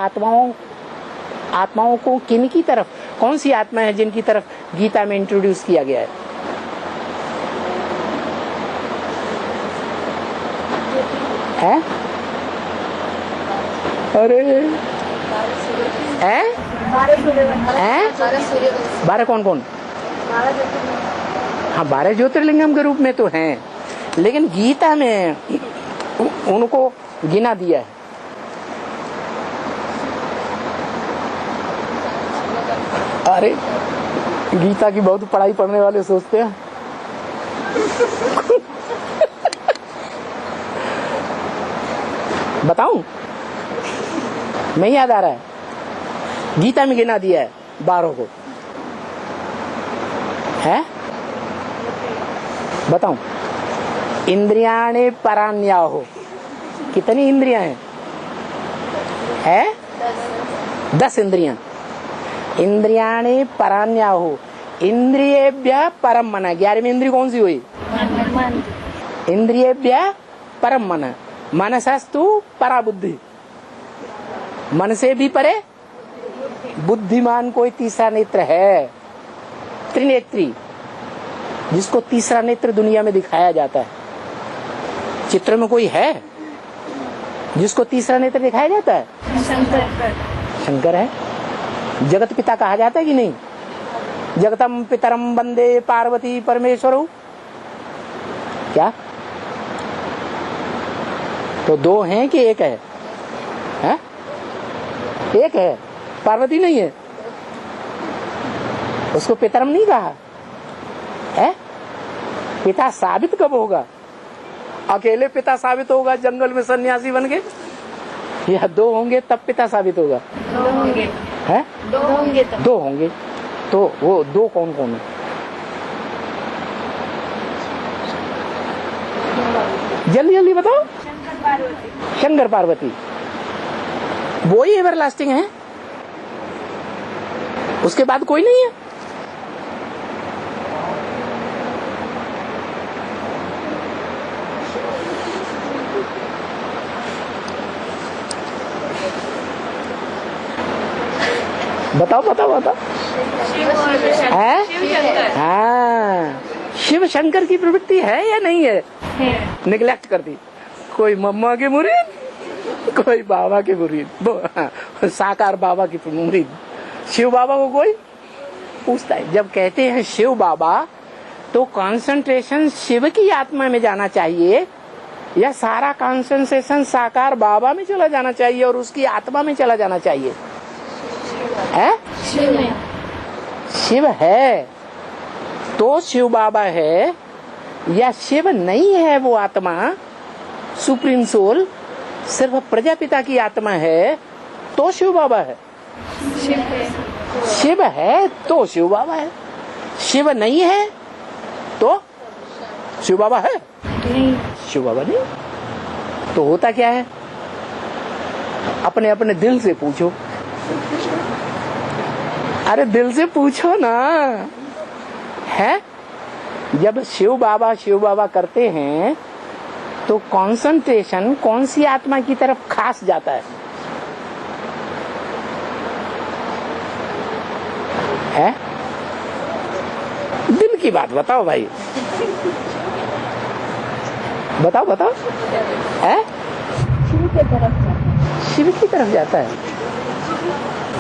आत्माओं को किन की तरफ, कौन सी आत्मा है जिनकी तरफ गीता में इंट्रोड्यूस किया गया है? है? अरे है? 12 कौन कौन? हाँ, 12 ज्योतिर्लिंगम के रूप में तो हैं, लेकिन गीता में उनको गिना दिया है। अरे गीता की बहुत पढ़ाई पढ़ने वाले सोचते हैं बताऊं? नहीं याद आ रहा है? गीता में गिना दिया है 12 को। है? बताऊं? इंद्रियाणे परान्याहो। कितनी इंद्रियां हैं? है? 10 इंद्रियां। इंद्रियाणे परान्याहो इंद्रियेभ्यः परम मन। 11वीं इंद्रिय कौन सी हुई? इंद्रियेभ्यः परम मन। मनसस्तु परा बुद्धि। मन से भी परे बुद्धिमान कोई तीसरा नेत्र है, त्रिनेत्री, जिसको तीसरा नेत्र दुनिया में दिखाया जाता है। चित्र में कोई है जिसको तीसरा नेत्र दिखाया जाता है? शंकर है। जगत पिता कहा जाता है कि नहीं? जगतम पितरम वंदे पार्वती परमेश्वर। क्या तो 2 हैं कि 1 है? हैं? 1 है, पार्वती नहीं है। उसको पितरम नहीं कहा है? पिता साबित कब होगा? अकेले पिता साबित होगा जंगल में सन्यासी बन के, या 2 होंगे तब पिता साबित होगा? 2 होंगे। है? 2 होंगे तब। 2 होंगे। तो वो 2 कौन कौन है? जल्दी जल्दी बताओ। शंकर पार्वती। वो ही एवरलास्टिंग है, उसके बाद कोई नहीं है। बताओ बताओ बताओ। है? हाँ, शिव शंकर की प्रवृत्ति है या नहीं है? निगलेक्ट कर दी। कोई मम्मा के मुरीद, कोई बाबा के मुरीद, साकार बाबा की मुरीद। शिव बाबा को कोई पूछता है। जब कहते हैं शिव बाबा तो कंसंट्रेशन शिव की आत्मा में जाना चाहिए या सारा कंसंट्रेशन साकार बाबा में चला जाना चाहिए और उसकी आत्मा में चला जाना चाहिए? है? शिव है तो शिव बाबा है, या शिव नहीं है वो आत्मा सुप्रीम सोल सिर्फ प्रजापिता की आत्मा है तो शिव बाबा है? शिव है तो शिव बाबा है, शिव नहीं है तो शिव बाबा है? नहीं, शिव बाबा नहीं। तो होता क्या है? अपने अपने दिल से पूछो। अरे दिल से पूछो ना। है? जब शिव बाबा करते हैं तो कंसंट्रेशन कौन सी आत्मा की तरफ खास जाता है? है? दिल की बात बताओ भाई, बताओ बताओ। है? शिव की तरफ जाता है।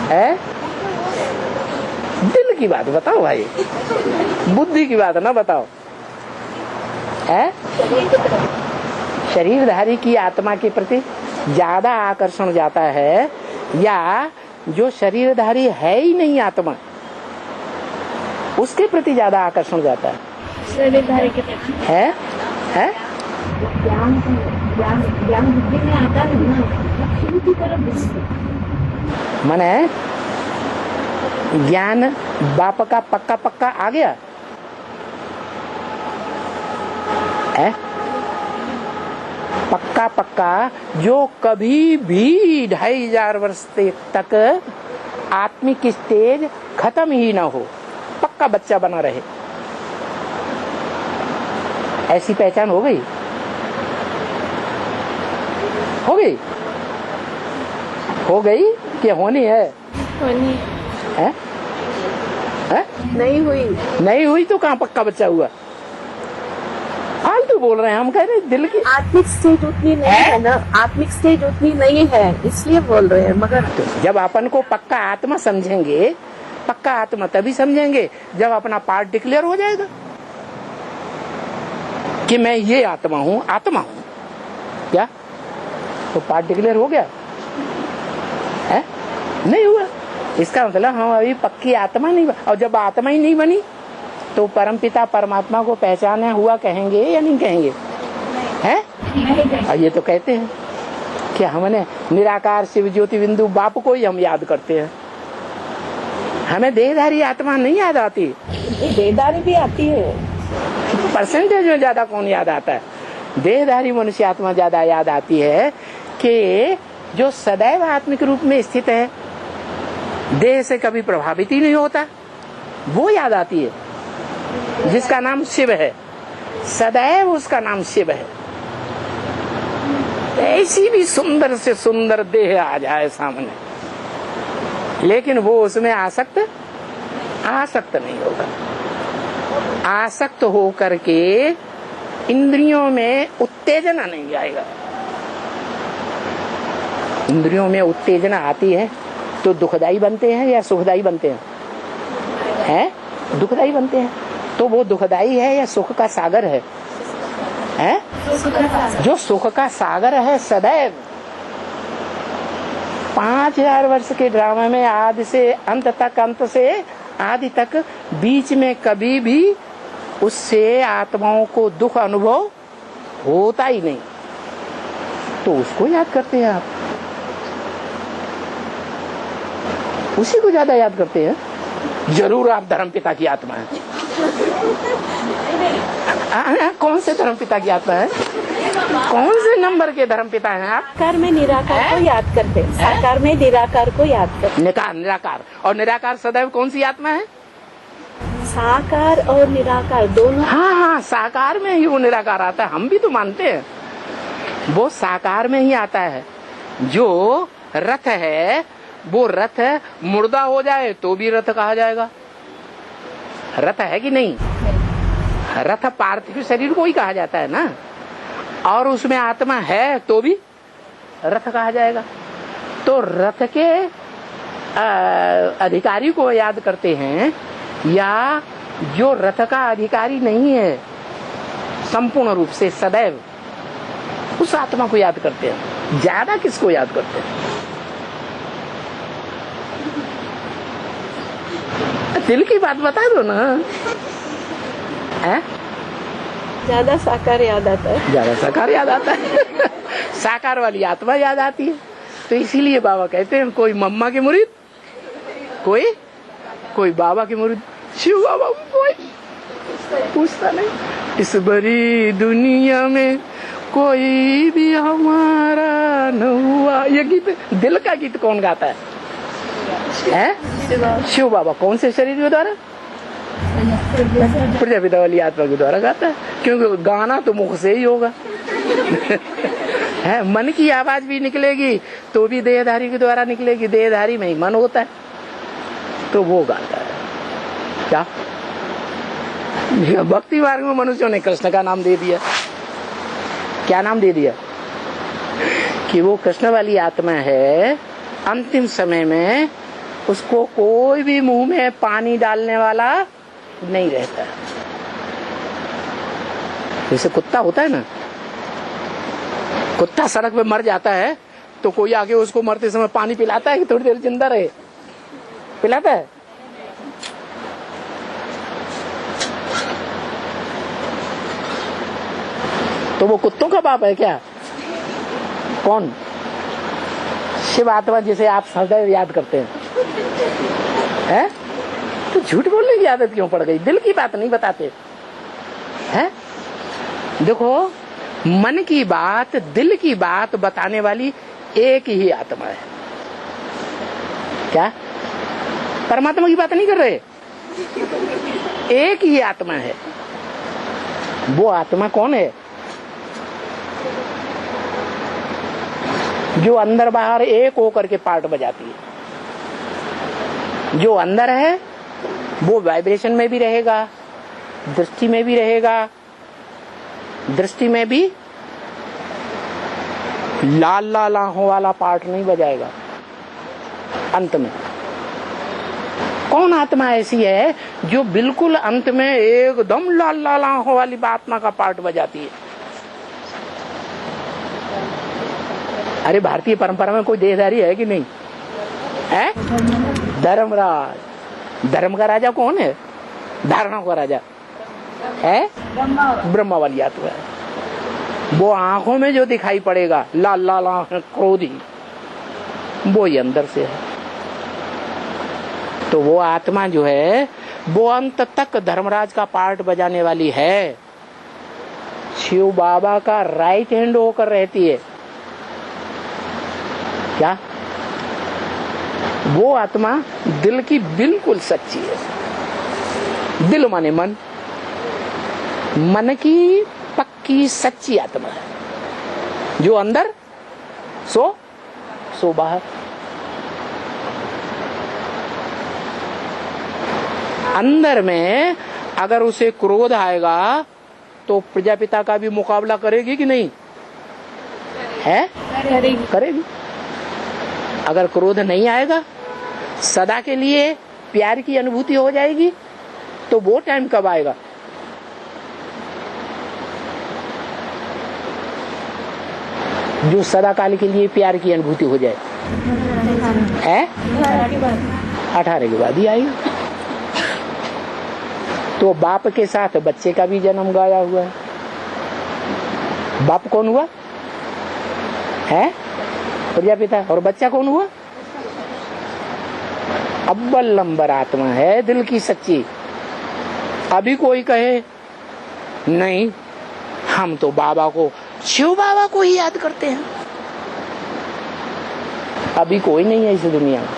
है? दिल की बात बताओ भाई, बुद्धि की बात ना बताओ। है? शरीरधारी की आत्मा के प्रति ज्यादा आकर्षण जाता है या जो शरीरधारी है ही नहीं आत्मा उसके प्रति ज्यादा आकर्षण जाता है? शरीरधारी के प्रति है? ज्ञान बुद्धि में आता है ना, शिव की तरफ। माने ज्ञान बाप का पक्का पक्का आ गया है? पक्का पक्का जो कभी भी 2500 वर्ष तक आत्मिक स्टेज खत्म ही ना हो, पक्का बच्चा बना रहे, ऐसी पहचान हो गई? हो गई? हो गई कि होनी है? होनी है? है? नहीं हुई। नहीं हुई तो कहाँ पक्का बच्चा हुआ? फालतू बोल रहे हैं हम, कह रहे दिल की आत्मिक स्टेज उतनी नहीं है ना, आत्मिक स्टेज उतनी नहीं है इसलिए बोल रहे हैं। मगर तो जब अपन को पक्का आत्मा समझेंगे, पक्का आत्मा तभी समझेंगे जब अपना पार्ट डिक्लेयर हो जाएगा कि मैं ये आत्मा हूँ क्या? तो पार्ट डिक्लेयर हो गया है? नहीं हुआ। इसका मतलब हम अभी पक्की आत्मा नहीं बनी, और जब आत्मा ही नहीं बनी तो परमपिता परमात्मा को पहचाना हुआ कहेंगे या नहीं कहेंगे? हैं? और ये तो कहते हैं कि हमने निराकार शिव ज्योति बिंदु बाप को ही हम याद करते हैं, हमें देहधारी आत्मा नहीं याद आती। देहधारी भी आती है, परसेंटेज में ज्यादा कौन याद आता है? देहधारी मनुष्य आत्मा ज्यादा याद आती है कि जो सदैव आत्मिक रूप में स्थित है, देह से कभी प्रभावित ही नहीं होता, वो याद आती है, जिसका नाम शिव है, सदैव उसका नाम शिव है। ऐसी भी सुंदर से सुंदर देह आ जाए सामने, लेकिन वो उसमें आसक्त नहीं होगा। आसक्त हो करके इंद्रियों में उत्तेजना नहीं आएगा। इंद्रियों में उत्तेजना आती है तो दुखदाई बनते हैं या सुखदाई बनते हैं? हैं? दुखदाई बनते हैं। तो वो दुखदाई है या सुख का सागर है? हैं? जो सुख का सागर है सदैव 5000 वर्ष के ड्रामा में आदि से अंत तक, अंत से आदि तक, बीच में कभी भी उससे आत्माओं को दुख अनुभव होता ही नहीं, तो उसको याद करते हैं आप, उसी को ज्यादा याद करते हैं। जरूर आप धर्मपिता की आत्मा है। कौन से धर्मपिता की आत्मा है? कौन से नंबर के धर्मपिता हैं आप? साकार में निराकार को याद करते, साकार में निराकार को याद करते। निराकार और निराकार सदैव कौन सी आत्मा है? साकार और निराकार दोनों। हाँ, साकार में ही वो निराकार आता है, हम भी तो मानते हैं वो साकार में ही आता है। जो रथ है वो रथ मुर्दा हो जाए तो भी रथ कहा जाएगा। रथ है कि नहीं? रथ पार्थिव शरीर को ही कहा जाता है ना, और उसमें आत्मा है तो भी रथ कहा जाएगा। तो रथ के अधिकारी को याद करते हैं, या जो रथ का अधिकारी नहीं है संपूर्ण रूप से सदैव, उस आत्मा को याद करते हैं। ज्यादा किसको याद करते हैं? दिल की बात बता दो ना। है? ज्यादा साकार याद आता है। ज्यादा साकार याद आता है। साकार वाली आत्मा याद आती है। तो इसीलिए बाबा कहते हैं, कोई मम्मा के मुरीद, कोई बाबा के मुरीद। शिव बाबा कोई पूछता नहीं। इस बड़ी दुनिया में कोई भी हमारा न हुआ। ये गीत, दिल का गीत कौन गाता है? शिव बाबा। कौन से शरीर के द्वारा? प्रजापिता वाली आत्मा के द्वारा गाता है, क्योंकि गाना तो मुख से ही होगा। है, मन की आवाज भी निकलेगी तो भी देहधारी के द्वारा निकलेगी। देहधारी में ही मन होता है, तो वो गाता है। क्या भक्ति मार्ग में मनुष्यों ने कृष्ण का नाम दे दिया। क्या नाम दे दिया? कि वो कृष्ण वाली आत्मा है। अंतिम समय में उसको कोई भी मुंह में पानी डालने वाला नहीं रहता। जैसे कुत्ता होता है ना, कुत्ता सड़क पे मर जाता है तो कोई आके उसको मरते समय पानी पिलाता है कि थोड़ी देर जिंदा रहे? पिलाता है? तो वो कुत्तों का बाप है क्या? कौन? शिव आत्मा, जिसे आप सदैव याद करते हैं। तो झूठ बोलने की आदत क्यों पड़ गई? दिल की बात नहीं बताते हैं। देखो, मन की बात, दिल की बात बताने वाली एक ही आत्मा है। क्या? परमात्मा की बात नहीं कर रहे? एक ही आत्मा है। वो आत्मा कौन है? जो अंदर बाहर एक होकर के पार्ट बजाती है। जो अंदर है वो वाइब्रेशन में भी रहेगा, दृष्टि में भी रहेगा। दृष्टि में भी लाल लाल आंखों वाला पार्ट नहीं बजाएगा। अंत में कौन आत्मा ऐसी है जो बिल्कुल अंत में एकदम लाल लाल आंखों वाली आत्मा का पार्ट बजाती है? अरे भारतीय परंपरा में कोई देहधारी है कि नहीं है? धर्मराज। धर्म का राजा कौन है? धारणा का राजा है ब्रह्मा वाली आत्मा है। वो आंखों में जो दिखाई पड़ेगा लाल लाल आंखें, क्रोधी, वो ही अंदर से है। तो वो आत्मा जो है वो अंत तक धर्मराज का पार्ट बजाने वाली है। शिव बाबा का राइट हैंड होकर रहती है। क्या? वो आत्मा दिल की बिल्कुल सच्ची है। दिल माने मन, मन की पक्की सच्ची आत्मा है। जो अंदर सो बाहर। अंदर में अगर उसे क्रोध आएगा तो प्रजापिता का भी मुकाबला करेगी कि नहीं? है? करेगी। अगर क्रोध नहीं आएगा, सदा के लिए प्यार की अनुभूति हो जाएगी, तो वो टाइम कब आएगा? जो सदा काल के लिए प्यार की अनुभूति हो जाए है 18 के बाद ही आएगी। तो बाप के साथ बच्चे का भी जन्म गाया हुआ है। बाप कौन हुआ? है प्रजापिता। और बच्चा कौन हुआ? अव्वल नंबर आत्मा है, दिल की सच्ची। अभी कोई कहे नहीं, हम तो बाबा को, शिव बाबा को ही याद करते हैं। अभी कोई नहीं है इस दुनिया में।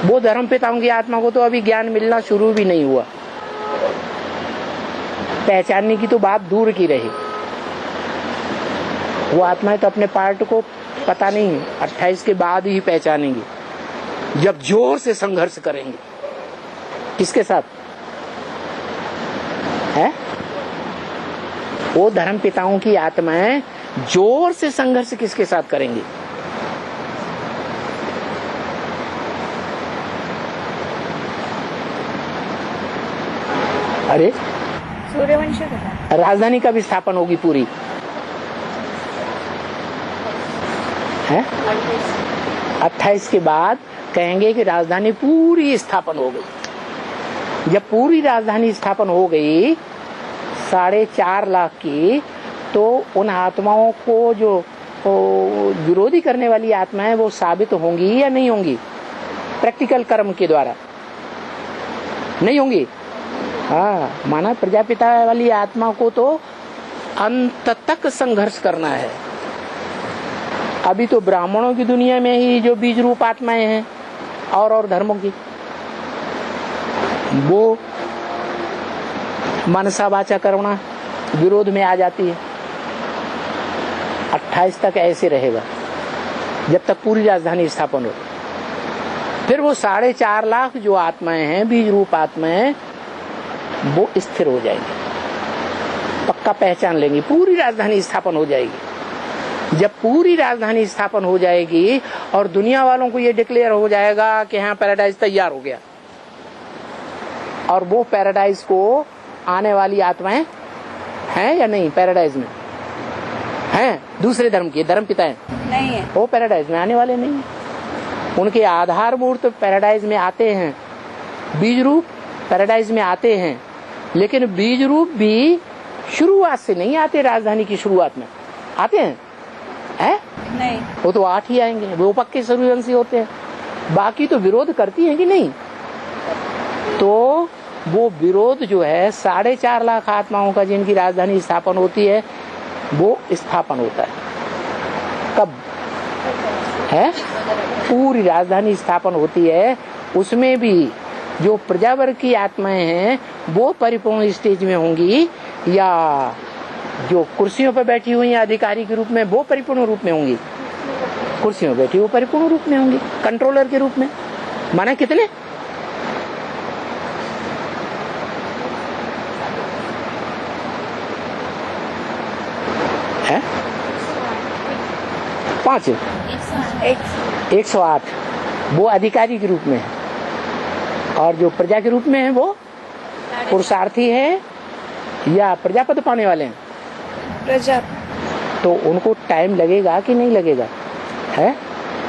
वो धर्म पिताओं की आत्मा को तो अभी ज्ञान मिलना शुरू भी नहीं हुआ। पहचानने की तो बात दूर की रही। वो आत्माएं तो अपने पार्ट को पता नहीं 28 के बाद ही पहचानेंगी। जब जोर से संघर्ष करेंगे। किसके साथ है? वो धर्म पिताओं की आत्माएं जोर से संघर्ष किसके साथ करेंगे? अरे सूर्यवंशी राजधानी का भी स्थापन होगी पूरी है। 28 के बाद कहेंगे कि राजधानी पूरी स्थापन हो गई। जब पूरी राजधानी स्थापन हो गई 4.5 लाख की, तो उन आत्माओं को जो विरोधी करने वाली आत्माएं वो साबित होंगी या नहीं होंगी? प्रैक्टिकल कर्म के द्वारा नहीं होंगी। हाँ, माना प्रजापिता वाली आत्मा को तो अंत तक संघर्ष करना है। अभी तो ब्राह्मणों की दुनिया में ही जो बीज रूप आत्माएं हैं और धर्मों की, वो मनसा वाचा कर्मणा विरोध में आ जाती है। 28 तक ऐसे रहेगा जब तक पूरी राजधानी स्थापन हो। फिर वो 4.5 लाख जो आत्माएं हैं, बीज रूप आत्माएं, वो स्थिर हो जाएंगे, पक्का पहचान लेंगे, पूरी राजधानी स्थापन हो जाएगी। जब पूरी राजधानी स्थापन हो जाएगी और दुनिया वालों को ये डिक्लेयर हो जाएगा कि हाँ पैराडाइज तैयार हो गया, और वो पैराडाइज को आने वाली आत्माएं हैं या नहीं? पैराडाइज में हैं दूसरे धर्म के धर्म पिता नहीं है, वो पैराडाइज में आने वाले नहीं है। उनके आधार मूर्त पैराडाइज में आते हैं, बीज रूप पैराडाइज में आते हैं, लेकिन बीज रूप भी शुरुआत से नहीं आते। राजधानी की शुरुआत में आते हैं नहीं, वो तो 8 ही आएंगे, वो पक्के सूर्यवंशी होते हैं। बाकी तो विरोध करती हैं कि नहीं? तो वो विरोध जो है 4.5 लाख आत्माओं का जिनकी राजधानी स्थापन होती है, वो स्थापन होता है कब है? पूरी राजधानी स्थापन होती है। उसमें भी जो प्रजावर्ग की आत्माएं हैं वो परिपूर्ण स्टेज में होंगी, या जो कुर्सियों पर बैठी हुई अधिकारी के रूप में वो परिपूर्ण रूप में होंगी? कुर्सियों पर बैठी वो परिपूर्ण रूप में होंगी, कंट्रोलर के रूप में। माना कितने? है 5 108 वो अधिकारी के रूप में है, और जो प्रजा के रूप में है वो पुरुषार्थी है या प्रजापद पाने वाले हैं? प्रजा। तो उनको टाइम लगेगा कि नहीं लगेगा? है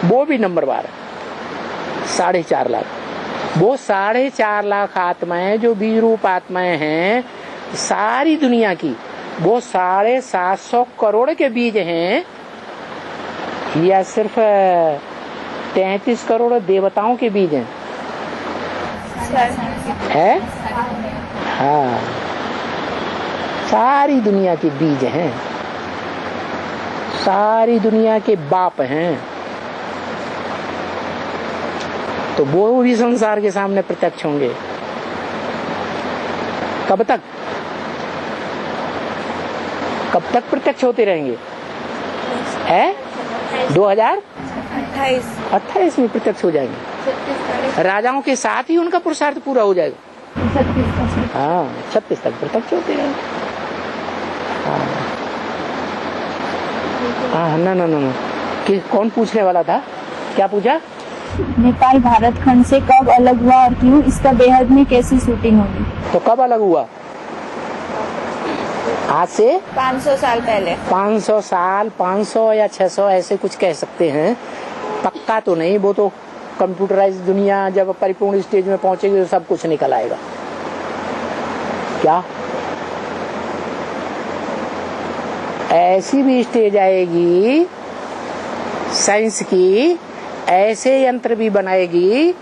वो भी नंबर 12 4.5 लाख। वो 4.5 लाख आत्माएं जो बीज रूप आत्माएं हैं सारी दुनिया की, वो 750 करोड़ के बीज हैं, या सिर्फ 33 करोड़ देवताओं के बीज हैं? है हाँ, सारी दुनिया के बीज हैं, सारी दुनिया के बाप हैं। तो वो भी संसार के सामने प्रत्यक्ष होंगे। कब तक प्रत्यक्ष होते रहेंगे? है 2028 में प्रत्यक्ष हो जाएंगे। राजाओं के साथ ही उनका पुरुषार्थ पूरा हो जाएगा। हाँ 36 तक प्रत्यक्ष होते रहेंगे। हाँ ना कि कौन पूछने वाला था? क्या पूछा? नेपाल भारत खंड से कब अलग हुआ और क्यों? इसका बेहद में कैसी शूटिंग होगी? तो कब अलग हुआ? आज से 500 साल पहले। 500 साल, 500 या 600 ऐसे कुछ कह सकते हैं, पक्का तो नहीं। वो तो कंप्यूटराइज दुनिया जब परिपूर्ण स्टेज में पहुंचेगी तो सब कुछ निकल आएगा। क्या ऐसी भी स्टेज आएगी साइंस की, ऐसे यंत्र भी बनाएगी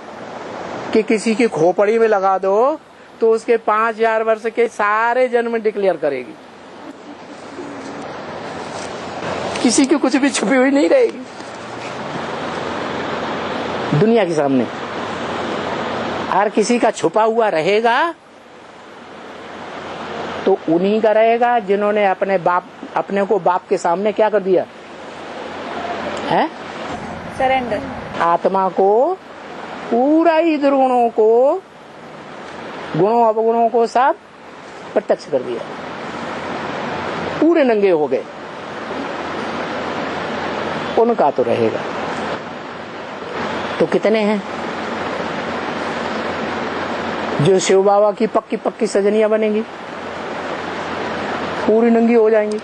कि किसी की खोपड़ी में लगा दो तो उसके 5000 वर्ष के सारे जन्म डिक्लेयर करेगी। किसी की कुछ भी छुपी हुई नहीं रहेगी दुनिया के सामने। हर किसी का छुपा हुआ रहेगा तो उन्हीं का रहेगा जिन्होंने अपने को बाप के सामने क्या कर दिया है? सरेंडर। आत्मा को पूरा ही दुर्गुणों को, गुणों अवगुणों को सब प्रत्यक्ष कर दिया, पूरे नंगे हो गए। उनका तो रहेगा। तो कितने हैं जो शिव बाबा की पक्की पक्की सजनियां बनेंगी, पूरी नंगी हो जाएंगी?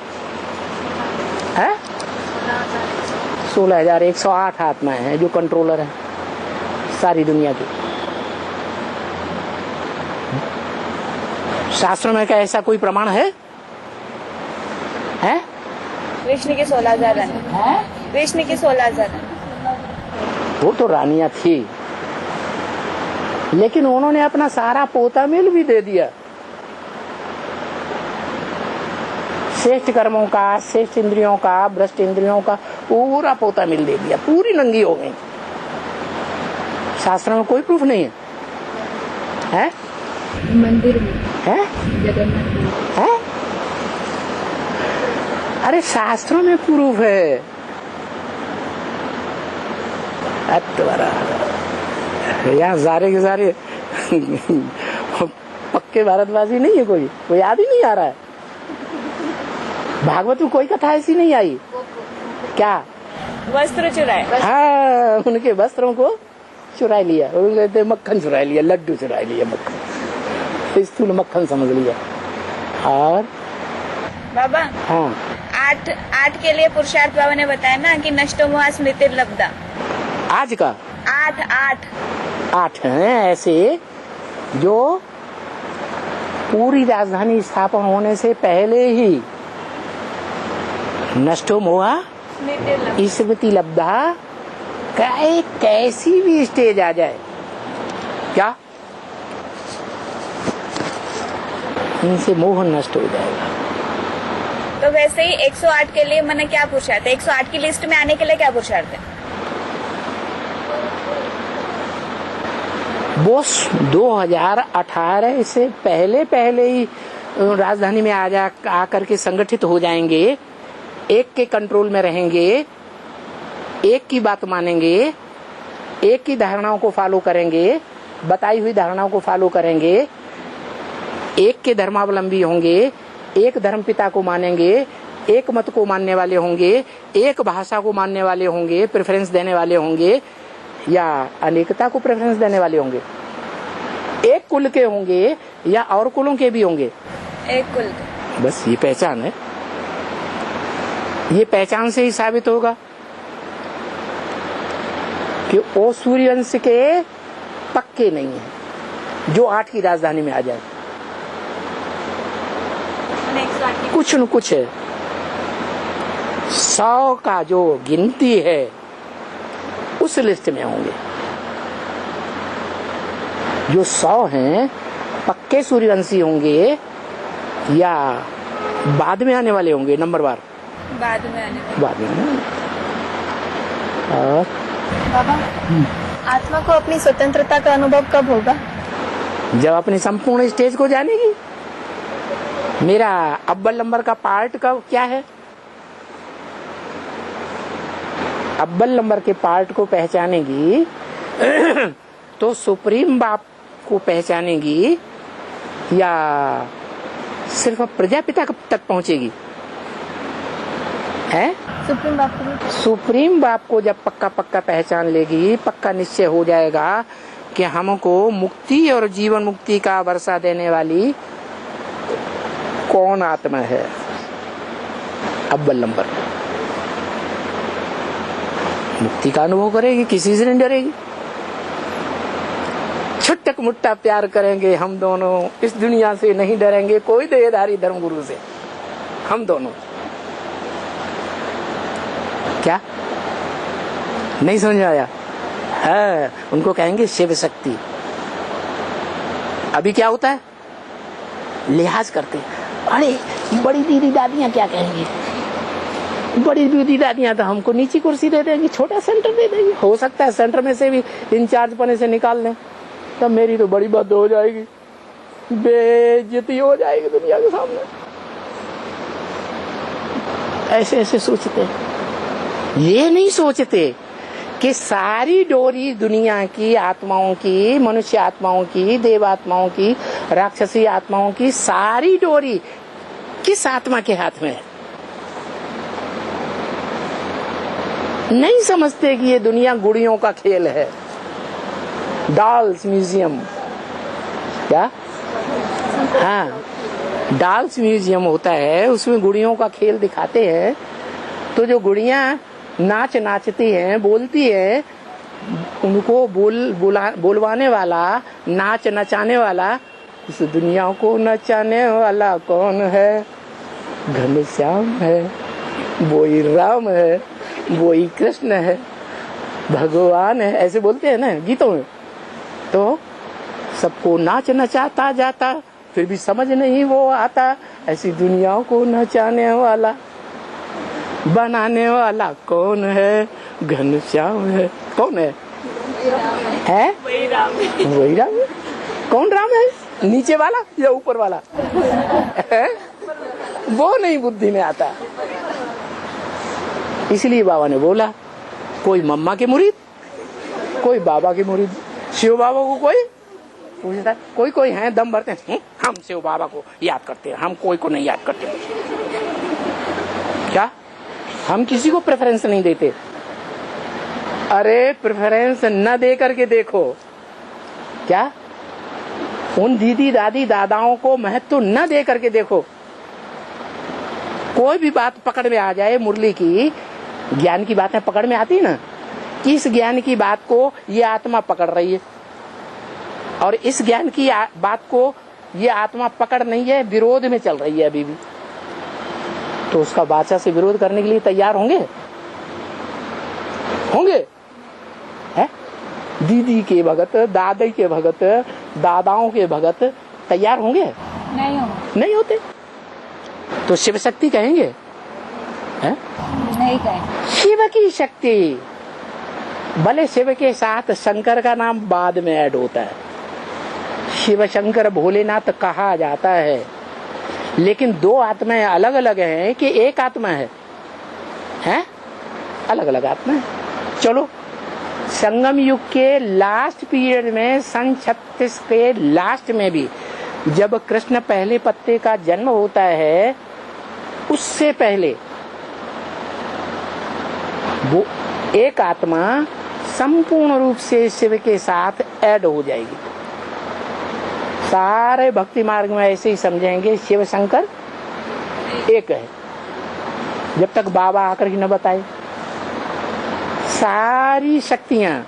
है 16,108 आत्माएं हैं जो कंट्रोलर हैं सारी दुनिया की। शास्त्रों में क्या ऐसा कोई प्रमाण है? विष्णु की 16,000 है। विष्णु की 16,000 है। वो तो रानियां थी, लेकिन उन्होंने अपना सारा पोता मिल भी दे दिया। श्रेष्ठ कर्मों का, श्रेष्ठ इंद्रियों का, भ्रष्ट इंद्रियों का पूरा पोता मिल दे दिया, पूरी नंगी हो गई। शास्त्रों में कोई प्रूफ नहीं है, है? मंदिर में है? जगन्नाथ है? अरे शास्त्रों में प्रूफ है। यहाँ सारे के सारे पक्के भारतवासी नहीं है, कोई याद ही नहीं आ रहा है। भागवत में कोई कथा ऐसी नहीं आई क्या? वस्त्र चुराए। हाँ, उनके वस्त्रों को चुरा लिया, कहते मक्खन चुरा लिया, लड्डू चुरा लिया, मक्खन, स्थूल मक्खन समझ लिया। और बाबा, हाँ, 8 के लिए पुरुषार्थ बाबा ने बताया ना कि नष्टो मोह स्मृति लब्धा। आज का 8 हैं ऐसे जो पूरी राजधानी स्थापन होने से पहले ही नष्टो मोहा स्मृति लब्धा, कैसी भी स्टेज आ जाए क्या इनसे मोह नष्ट हो जाएगा। तो वैसे ही 108 के लिए मैंने क्या पुरुषार्थ है? 108 की लिस्ट में आने के लिए क्या पुरुषार्थ है? वो 2018 से पहले ही राजधानी में आकर के संगठित हो जाएंगे, एक के कंट्रोल में रहेंगे, एक की बात मानेंगे, एक की धारणाओं को फॉलो करेंगे, बताई हुई धारणाओं को फॉलो करेंगे, एक के धर्मावलंबी होंगे, एक धर्म पिता को मानेंगे, एक मत को मानने वाले होंगे, एक भाषा को मानने वाले होंगे, प्रेफरेंस देने वाले होंगे, या अनेकता को प्रेफरेंस देने वाले होंगे, एक कुल के होंगे या और कुलों के भी होंगे, एक कुल के। बस ये पहचान है। ये पहचान से ही साबित होगा कि वो सूर्यवंश के पक्के नहीं है जो 8 की राजधानी में आ जाए। कुछ न कुछ है, 100 का जो गिनती है उस लिस्ट में होंगे। जो 100 हैं पक्के सूर्यवंशी होंगे या बाद में आने वाले होंगे, नंबर बार बाद में आने। और बाबा, आत्मा को अपनी स्वतंत्रता का अनुभव कब होगा? जब अपनी संपूर्ण स्टेज को जानेगी। मेरा अव्वल नंबर का पार्ट का क्या है? अव्वल नंबर के पार्ट को पहचानेगी तो सुप्रीम बाप को पहचानेगी या सिर्फ प्रजापिता तक पहुंचेगी? है सुप्रीम बाप को जब पक्का पहचान लेगी, पक्का निश्चय हो जाएगा कि हमको मुक्ति और जीवन मुक्ति का वर्षा देने वाली कौन आत्मा है, अव्वल नंबर मुक्ति का अनुभव करेगी, किसी से नहीं डरेगी। छुट्टक मुट्टा प्यार करेंगे हम दोनों, इस दुनिया से नहीं डरेंगे कोई देहधारी धर्मगुरु से, हम दोनों। क्या नहीं समझ आया? है, उनको कहेंगे शिव शक्ति। अभी क्या होता है, लिहाज करते, अरे बड़ी दीदी दादियां क्या कहेंगी, बड़ी दीदी दादियां तो हमको नीची कुर्सी दे देंगी, छोटा सेंटर दे देंगी। हो सकता है सेंटर में से भी इंचार्ज पने से निकाल लें, तब मेरी तो बड़ी बात हो जाएगी, बेइज्जती हो जाएगी दुनिया के सामने। ऐसे ऐसे सोचते, ये नहीं सोचते कि सारी डोरी दुनिया की आत्माओं की, मनुष्य आत्माओं की, देव आत्माओं की, राक्षसी आत्माओं की सारी डोरी किस आत्मा के हाथ में है? नहीं समझते कि ये दुनिया गुड़ियों का खेल है, डॉल्स म्यूजियम। क्या? हाँ, डॉल्स म्यूजियम होता है, उसमें गुड़ियों का खेल दिखाते हैं। तो जो गुड़ियां नाचती हैं, बोलती हैं, उनको बोलवाने वाला, नचाने वाला, इस दुनिया को नचाने वाला कौन है? घनश्याम है, वही राम है, वही कृष्ण है, भगवान है, ऐसे बोलते हैं ना गीतों में। तो सबको नचाता जाता, फिर भी समझ नहीं वो आता, ऐसी दुनिया को नचाने वाला, बनाने वाला कौन है? घनश्याम है। कौन है? वही राम है। कौन राम है? नीचे वाला या ऊपर वाला? है? वो नहीं बुद्धि में आता। इसलिए बाबा ने बोला, कोई मम्मा के मुरीद, कोई बाबा के मुरीद। शिव बाबा को कोई पूछता, कोई है दम भरते हैं, हम शिव बाबा को याद करते हैं, हम कोई को नहीं याद करते। क्या? हम किसी को प्रेफरेंस नहीं देते। अरे प्रेफरेंस न दे करके देखो। क्या? उन दीदी दादी दादाओं को महत्व न दे करके देखो। कोई भी बात पकड़ में आ जाए, मुरली की ज्ञान की बातें पकड़ में आती ना, इस ज्ञान की बात को ये आत्मा पकड़ रही है और इस ज्ञान की बात को ये आत्मा पकड़ नहीं है, विरोध में चल रही है अभी भी, तो उसका बादशाह से विरोध करने के लिए तैयार होंगे? है? दीदी के भगत, दादी के भगत, दादाओं के भगत तैयार होंगे? नहीं होते। तो शिव शक्ति कहेंगे? है? नहीं कहेंगे। शिव की शक्ति, भले शिव के साथ शंकर का नाम बाद में ऐड होता है, शिव शंकर भोलेनाथ कहा जाता है, लेकिन दो आत्माएं अलग अलग हैं कि एक आत्मा है? अलग अलग आत्मा है। चलो, संगम युग के लास्ट पीरियड में, सन 36 के लास्ट में भी, जब कृष्ण पहले पत्ते का जन्म होता है, उससे पहले वो एक आत्मा संपूर्ण रूप से शिव के साथ ऐड हो जाएगी। सारे भक्ति मार्ग में ऐसे ही समझेंगे, शिव शंकर एक है, जब तक बाबा आकर के न बताए। सारी शक्तियां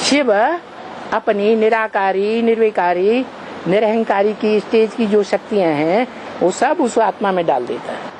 शिव अपनी निराकारी, निर्विकारी, निरहंकारी की स्टेज की जो शक्तियां हैं, वो सब उस आत्मा में डाल देता है।